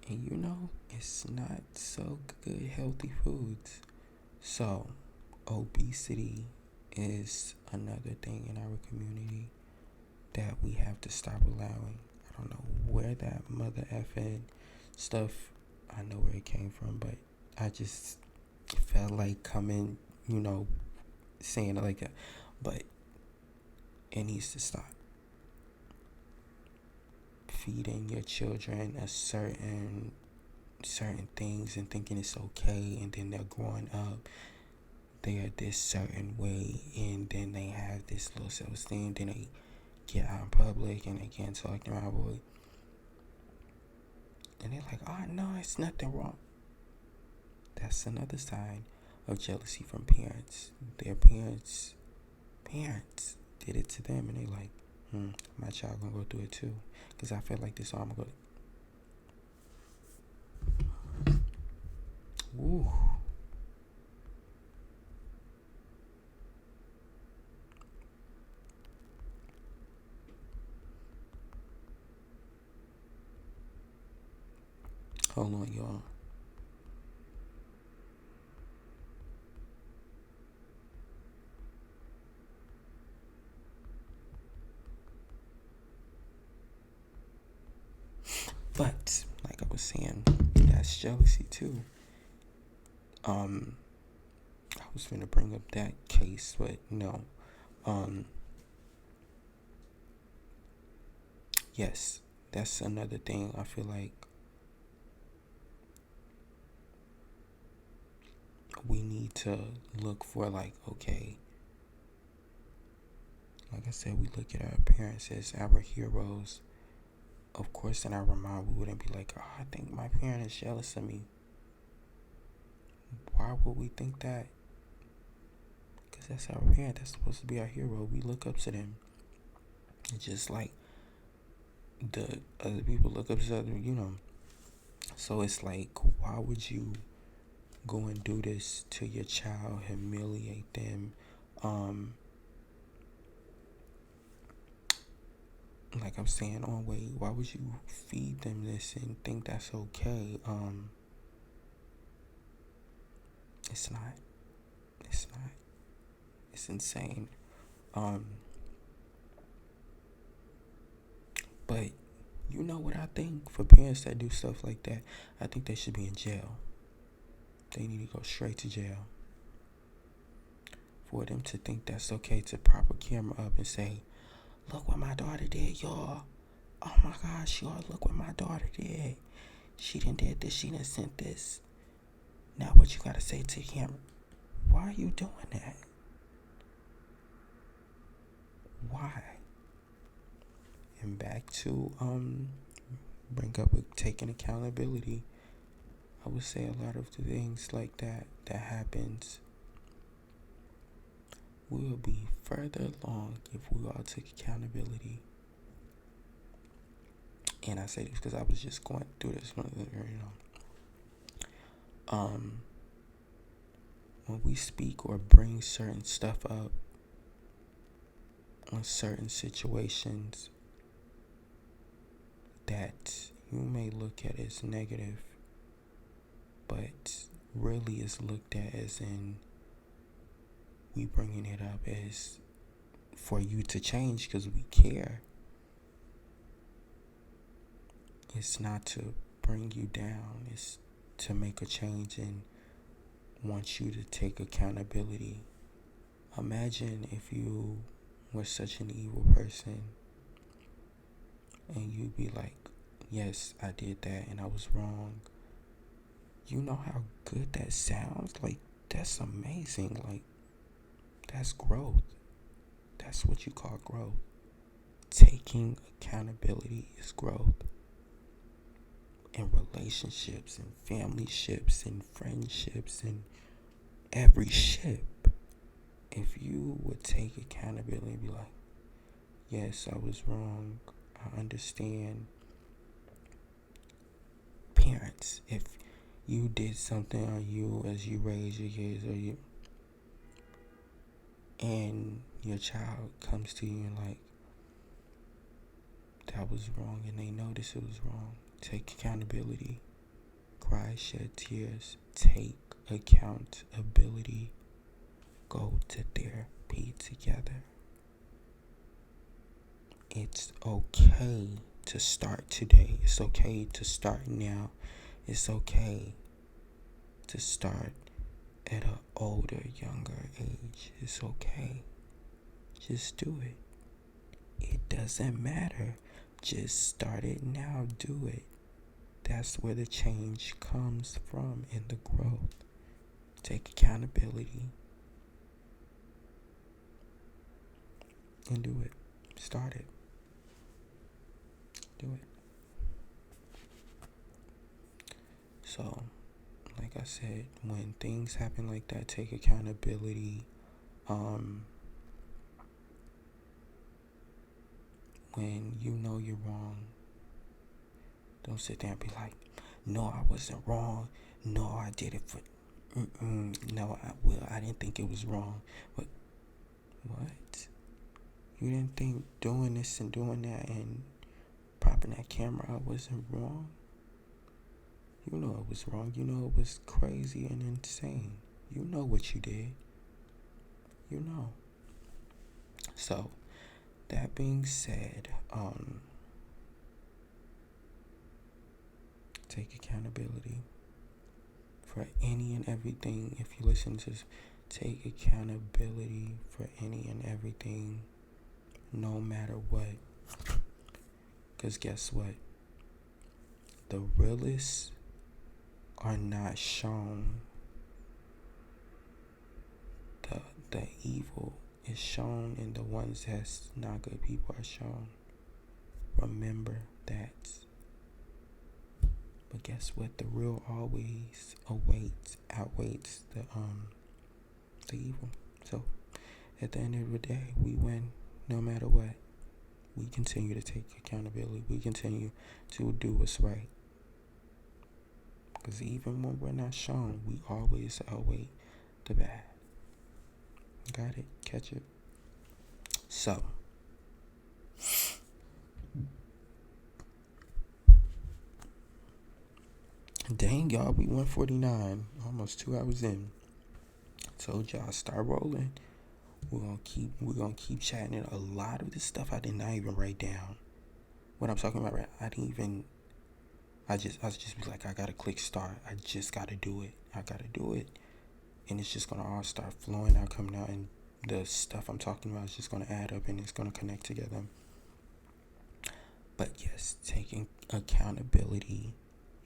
Speaker 1: and it's not so good healthy foods. So obesity is another thing in our community that we have to stop allowing. I don't know where that mother effing stuff, I know where it came from, but I just felt like coming, saying it like that. But it needs to stop. Feeding your children a certain things and thinking it's okay, and then they're growing up, they are this certain way, and then they have this low self-esteem, then they get out in public and they can't talk to my boy. And they're like, oh no, it's nothing wrong. That's another sign of jealousy from parents. Their parents did it to them, and they like, my child gonna go through it too, because I feel like this, so I'm gonna go. Ooh. Hold on, y'all. But like I was saying, that's jealousy too. I was gonna bring up that case, but no. Yes, that's another thing. I feel like we need to look for, like, okay, like I said, we look at our parents as our heroes. Of course, in our mind, we wouldn't be like, oh, I think my parent is jealous of me. Why would we think that? Because that's our parent. That's supposed to be our hero. We look up to them. It's just like the other people look up to other. So it's like, why would you go and do this to your child, humiliate them? Like I'm saying, why would you feed them this and think that's okay? It's not. It's not. It's insane. But you know what I think? For parents that do stuff like that, I think they should be in jail. They need to go straight to jail. For them to think that's okay to prop a camera up and say, look what my daughter did, y'all. Oh my gosh, y'all, look what my daughter did. She done did this, she done sent this. Now what you gotta say to the camera? Why are you doing that? Why? And back to bring up with taking accountability. I would say a lot of the things like that happens we would be further along if we all took accountability. And I say this because I was just going through this, when we speak or bring certain stuff up on certain situations that you may look at as negative, but really is looked at as in we bringing it up as for you to change because we care. It's not to bring you down. It's to make a change and want you to take accountability. Imagine if you were such an evil person and you'd be like, yes, I did that and I was wrong. You know how good that sounds? Like, that's amazing. Like, that's growth. That's what you call growth. Taking accountability is growth. In relationships and family ships and friendships and every ship. If you would take accountability and be like, yes, I was wrong. I understand. Parents, if you did something or you as you raise your kids or you and your child comes to you and like, that was wrong and they notice it was wrong. Take accountability. Cry, shed tears. Take accountability. Go to therapy together. It's okay to start today. It's okay to start now. It's okay to start at an older, younger age. It's okay. Just do it. It doesn't matter. Just start it now. Do it. That's where the change comes from in the growth. Take accountability and do it. Start it. Do it. So, like I said, when things happen like that, take accountability. When you know you're wrong, don't sit there and be like, no, I wasn't wrong. No, I did it for... No, I didn't think it was wrong. But what? You didn't think doing this and doing that and propping that camera up wasn't wrong? You know it was wrong. You know it was crazy and insane. You know what you did. You know. So, that being said, take accountability for any and everything. If you listen to this, take accountability for any and everything, no matter what. Because guess what? The realists are not shown. The evil is shown, and the ones that's not good people are shown. Remember that. But guess what? The real always outweighs the evil. So at the end of the day, we win no matter what. We continue to take accountability. We continue to do what's right. Because even when we're not shown, we always outweigh the bad. Got it? Catch it? So, dang y'all, we 149, almost 2 hours in. Told y'all, start rolling. We're gonna keep chatting. A lot of this stuff I did not even write down. What I'm talking about, right? I was just be like, I gotta click start. I just gotta do it. I gotta do it. And it's just gonna all start flowing out, coming out, and the stuff I'm talking about is just gonna add up and it's gonna connect together. But yes, taking accountability.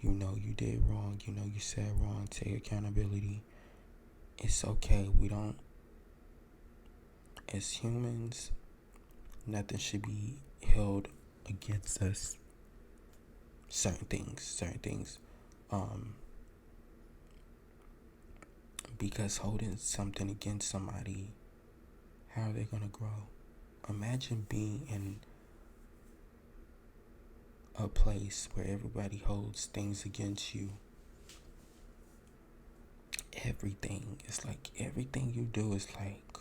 Speaker 1: You know you did wrong. You know you said wrong. Take accountability. It's okay. We don't, as humans, nothing should be held against us. Certain things. Because holding something against somebody How are they going to grow? Imagine being in a place where everybody holds things against you. Everything. It's like everything you do is like,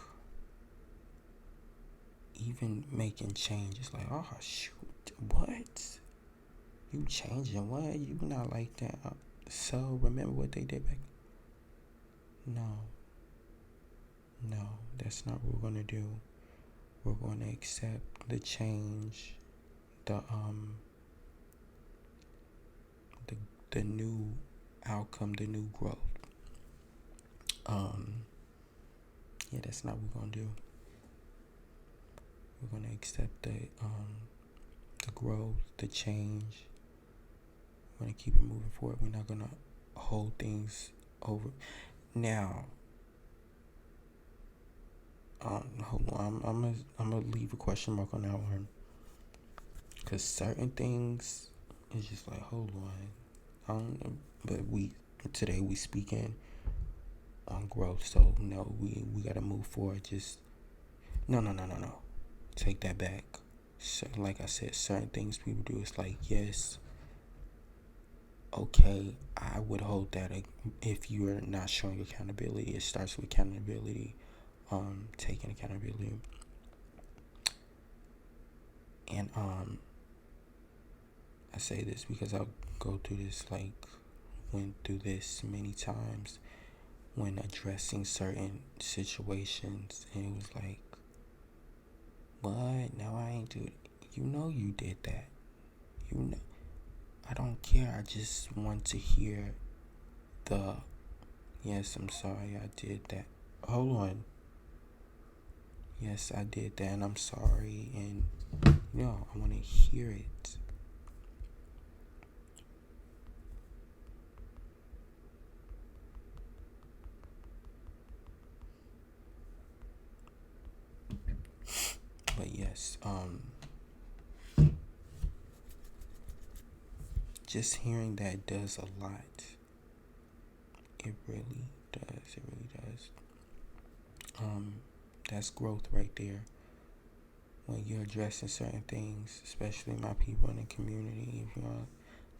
Speaker 1: even making changes, like, oh shoot, what? You changing what? You not like that. So remember what they did back? No, that's not what we're gonna do. We're gonna accept the change, the the new outcome, the new growth. Yeah, that's not what we're gonna do. We're gonna accept the growth, the change. We're gonna keep it moving forward. We're not gonna hold things over. Now, hold on. I'm gonna leave a question mark on that one, cause certain things is just like, hold on. But today we speaking on growth, so no, we gotta move forward. Just no. Take that back. So, like I said, certain things people do, it's like, yes, okay, I would hold that if you are not showing accountability. It starts with accountability, taking accountability, and I say this because I'll go through this, like, went through this many times when addressing certain situations, and it was like, what? No, I ain't do it. You know you did that. You know. I don't care. I just want to hear the, yes, I'm sorry, I did that. Hold on. Yes, I did that, and I'm sorry, and I want to hear it. But yes, just hearing that does a lot. It really does. It really does. That's growth right there. When you're addressing certain things, especially my people in the community, if you're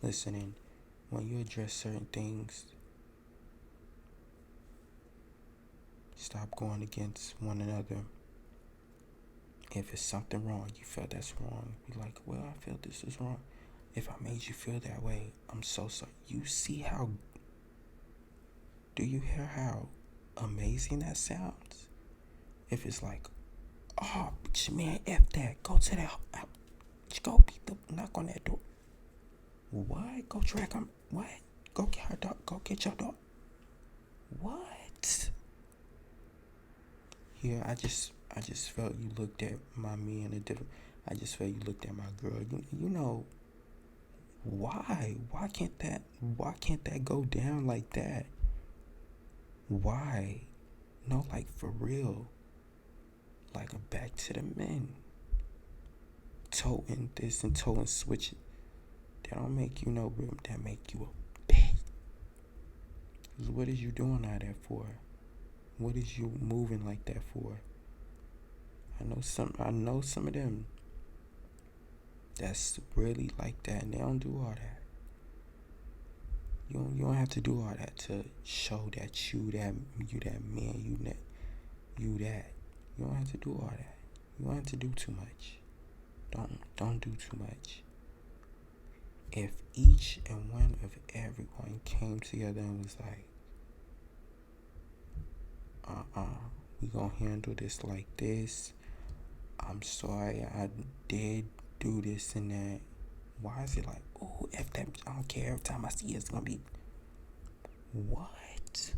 Speaker 1: listening, when you address certain things, stop going against one another. If it's something wrong, you feel that's wrong, be like, well, I feel this is wrong. If I made you feel that way, I'm so sorry. You see how, do you hear how amazing that sounds? If it's like, oh, man, F that, go to that, go beat the, knock on that door. What? Go track him. What? Go get her dog. Go get your dog. What? Here, I just felt you looked at me in a different. I just felt you looked at my girl. You know, why? Why can't that go down like that? Why? No, like, for real. Like, a back to the men. Toting this and toting switch it. That don't make you no real. That make you a bitch. What is you doing all that for? What is you moving like that for? I know some of them that's really like that, and they don't do all that. You don't have to do all that to show that you that man, you that. You don't have to do all that. You don't have to do too much. Don't do too much. If each and one of everyone came together and was like, we gonna handle this like this. I'm sorry, I did do this and that. Why is it like, oh, F that, I don't care, every time I see it, it's gonna be, what?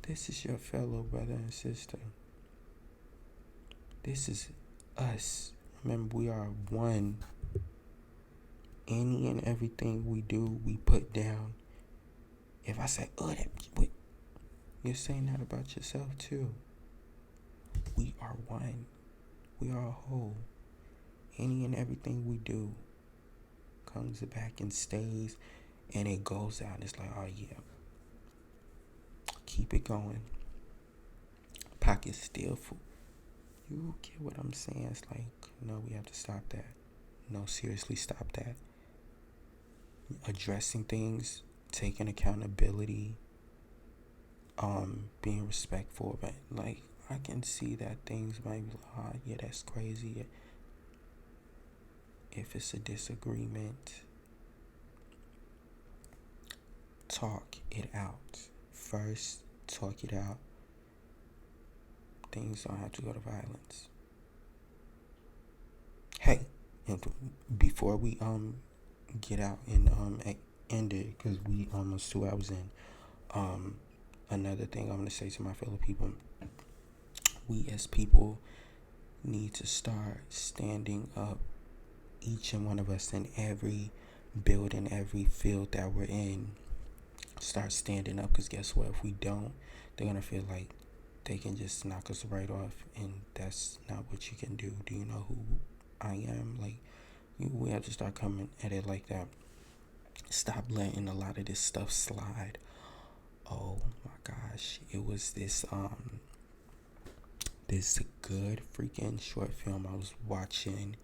Speaker 1: This is your fellow brother and sister. This is us. Remember, we are one. Any and everything we do, we put down. If I say, oh, you're saying that about yourself too. We are one. We are a whole. Any and everything we do comes back and stays, and it goes out. It's like, oh yeah, keep it going. pockets still full. You get what I'm saying? It's like, no, we have to stop that. No, seriously, stop that. Addressing things, taking accountability, being respectful. But like, I can see that things might be like, oh, yeah, that's crazy. If it's a disagreement, talk it out. First, talk it out. Things don't have to go to violence. Hey, and before we get out and end it, because we almost 2 hours in, another thing I'm gonna say to my fellow people: we as people need to start standing up. Each and one of us in every building, every field that we're in, start standing up. Because guess what? If we don't, they're gonna feel like they can just knock us right off, and that's not what you can do. Do you know who I am? Like, we have to start coming at it like that. Stop letting a lot of this stuff slide. Oh my gosh, it was this good freaking short film I was watching,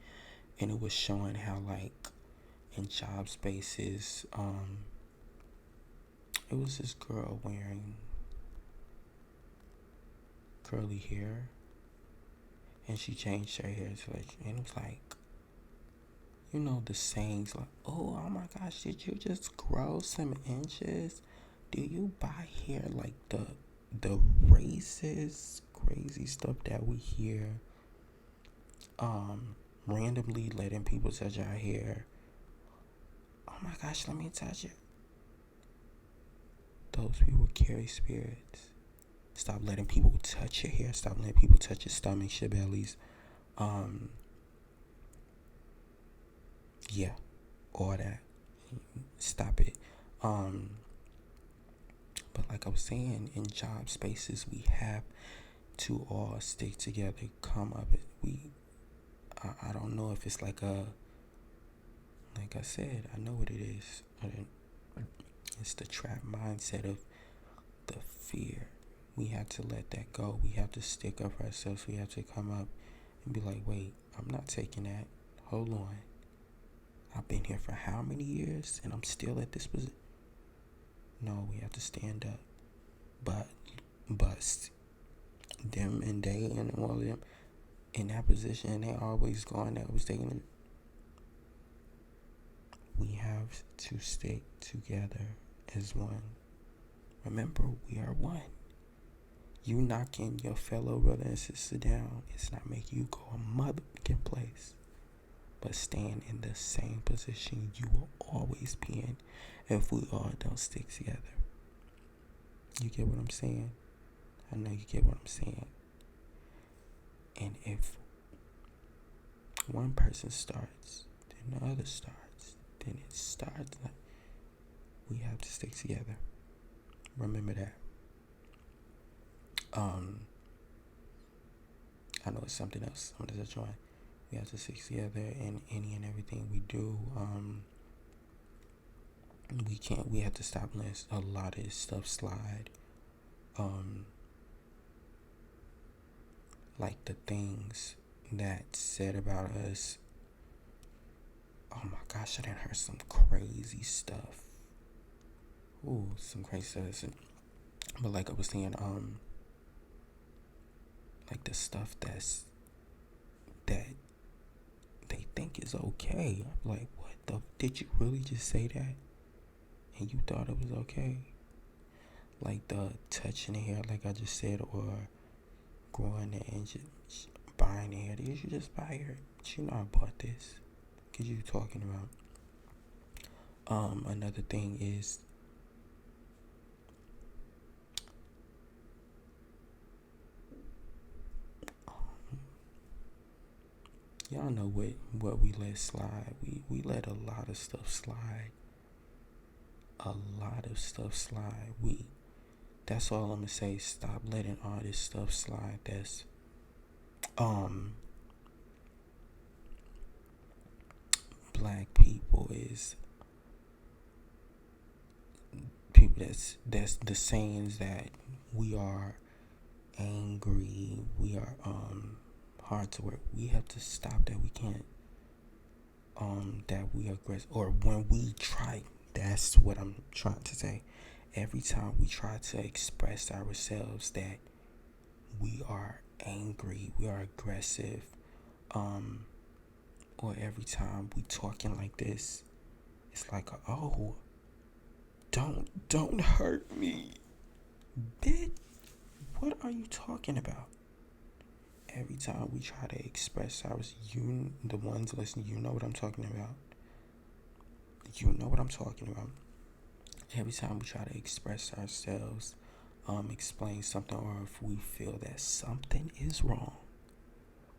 Speaker 1: and it was showing how, like, in job spaces, it was this girl wearing curly hair, and she changed her hair to like, and it was like, you know, the sayings like, oh my gosh, did you just grow some inches? Do you buy hair? Like the racist, crazy stuff that we hear. Randomly letting people touch our hair. Oh my gosh, let me touch it. Those people carry spirits. Stop letting people touch your hair. Stop letting people touch your stomach, your bellies. Yeah, all that. Stop it. But like I was saying, in job spaces, we have to all stick together. Come up. I don't know if it's like I said, I know what it is. It's the trap mindset of the fear. We have to let that go. We have to stick up for ourselves. We have to come up and be like, wait, I'm not taking that. Hold on. I've been here for how many years and I'm still at this position? No, we have to stand up. But them and they and all of them in that position, they always going, they always taking it. We have to stick together as one. Remember, we are one. You knocking your fellow brother and sister down, it's not making you go a motherfucking place. But staying in the same position you will always be in if we all don't stick together. You get what I'm saying? I know you get what I'm saying. And if one person starts, then the other starts, then it starts. Like, we have to stick together. Remember that. I know it's something else I'm gonna touch on. We have to stick together in any and everything we do. We have to stop letting a lot of this stuff slide. Like the things that said about us. Oh my gosh, I done heard some crazy stuff. Ooh, some crazy stuff. But like I was saying, like the stuff that they think is okay. I'm like, what did you really just say that? And you thought it was okay? Like the touching the hair, like I just said, or growing it and just buying it. You should just buy it. But you know I bought this. Cause you talking about. Another thing is y'all know what we let slide. We let a lot of stuff slide. A lot of stuff slide. That's all I'm gonna say. Stop letting all this stuff slide. That's black people is people that's the sayings that we are angry, we are hard to work. We have to stop that. We can't that we aggressive, or when we try. That's what I'm trying to say. Every time we try to express ourselves that we are angry, we are aggressive, or every time we talking like this, it's like, oh, don't hurt me, bitch. What are you talking about? Every time we try to express ourselves, the ones listening, you know what I'm talking about. You know what I'm talking about. Every time we try to express ourselves, explain something, or if we feel that something is wrong,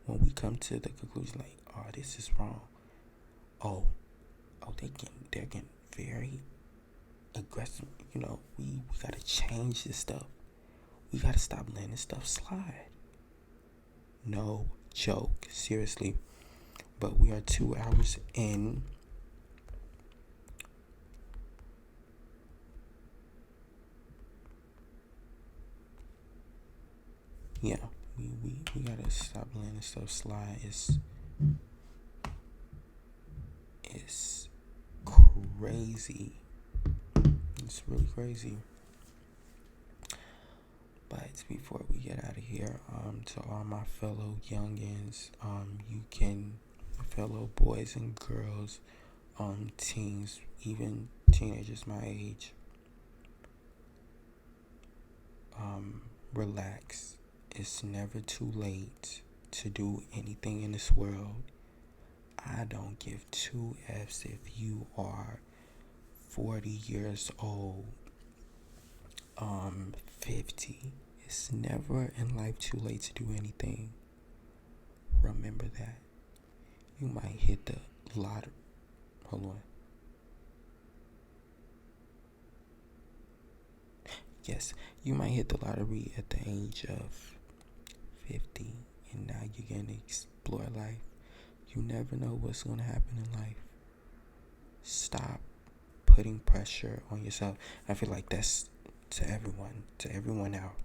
Speaker 1: when we come to the conclusion like, oh, this is wrong. Oh, they're getting very aggressive. We gotta change this stuff. We gotta stop letting this stuff slide. No joke, seriously. But we are 2 hours in. Yeah, we gotta stop letting this stuff slide. It's crazy. It's really crazy. But before we get out of here, to all my fellow youngins, fellow boys and girls, teens, even teenagers my age, relax. It's never too late to do anything in this world. I don't give two F's if you are 40 years old, 50. It's never in life too late to do anything. Remember that. You might hit the lottery. Hold on. Yes, you might hit the lottery at the age of 50, and now you're going to explore life. You never know what's going to happen in life. Stop putting pressure on yourself. I feel like that's to everyone out.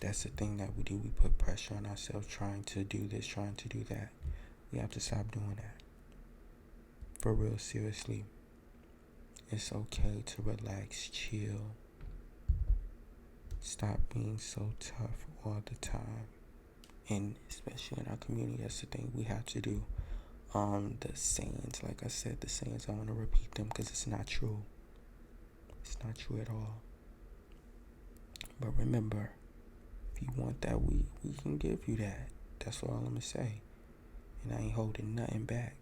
Speaker 1: That's the thing that we do. We put pressure on ourselves, trying to do this, trying to do that. We have to stop doing that. For real, seriously. It's okay to relax, chill. Stop being so tough all the time. And especially in our community, that's the thing we have to do. The sayings, like I said, the sayings, I want to repeat them because it's not true. It's not true at all. But remember, if you want that, we can give you that. That's all I'm gonna say. And I ain't holding nothing back.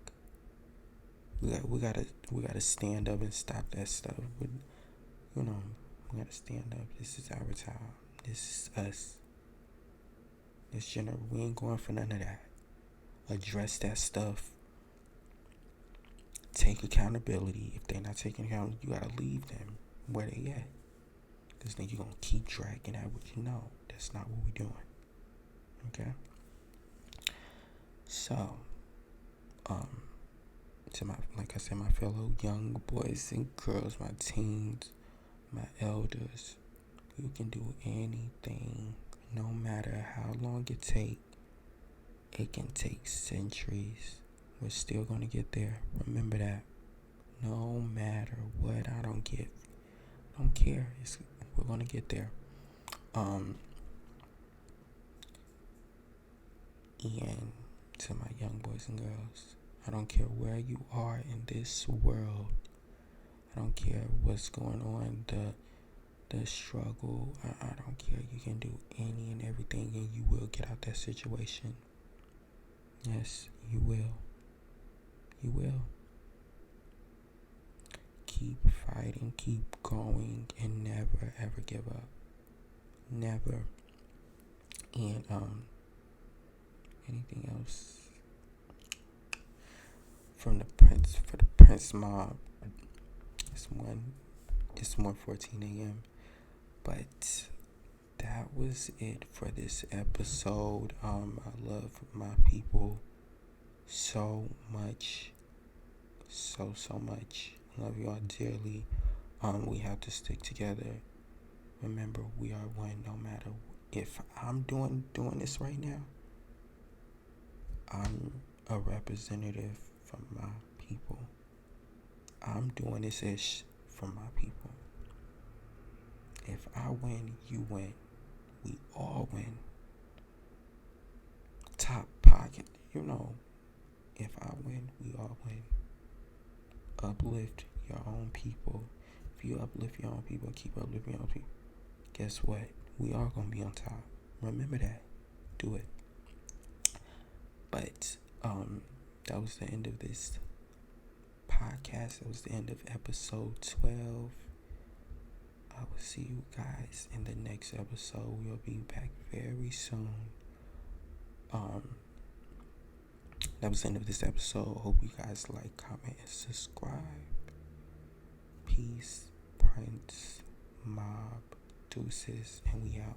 Speaker 1: We gotta stand up and stop that stuff. We gotta stand up. This is our time. This is us. This generation, we ain't going for none of that. Address that stuff. Take accountability. If they're not taking accountability, you gotta leave them where they at. Because then you're gonna keep dragging at what you know. That's not what we're doing. Okay? So, to my fellow young boys and girls, my teens, my elders, you can do anything, no matter how long it takes. It can take centuries. We're still gonna get there. Remember that. No matter what, I don't care. We're gonna get there. And to my young boys and girls, I don't care where you are in this world. I don't care what's going on, the struggle. I don't care. You can do any and everything, and you will get out that situation. Yes, you will. You will. Keep fighting, keep going, and never ever give up. Never. And anything else from the Prince, for the Prince mob? It's 1:14 a.m. But that was it for this episode. I love my people so much. So much. I love you all dearly. We have to stick together. Remember, we are one no matter if I'm doing this right now. I'm a representative for my people. I'm doing this ish for my people. If I win, you win. We all win. Top pocket, if I win, we all win. Uplift your own people. If you uplift your own people, keep uplifting your own people, guess what? We are going to be on top. Remember that. Do it. But that was the end of this podcast. That was the end of episode 12. I will see you guys in the next episode. We'll be back very soon. That was the end of this episode. Hope you guys like, comment, and subscribe. Peace, Prince, Mob, deuces, and we out.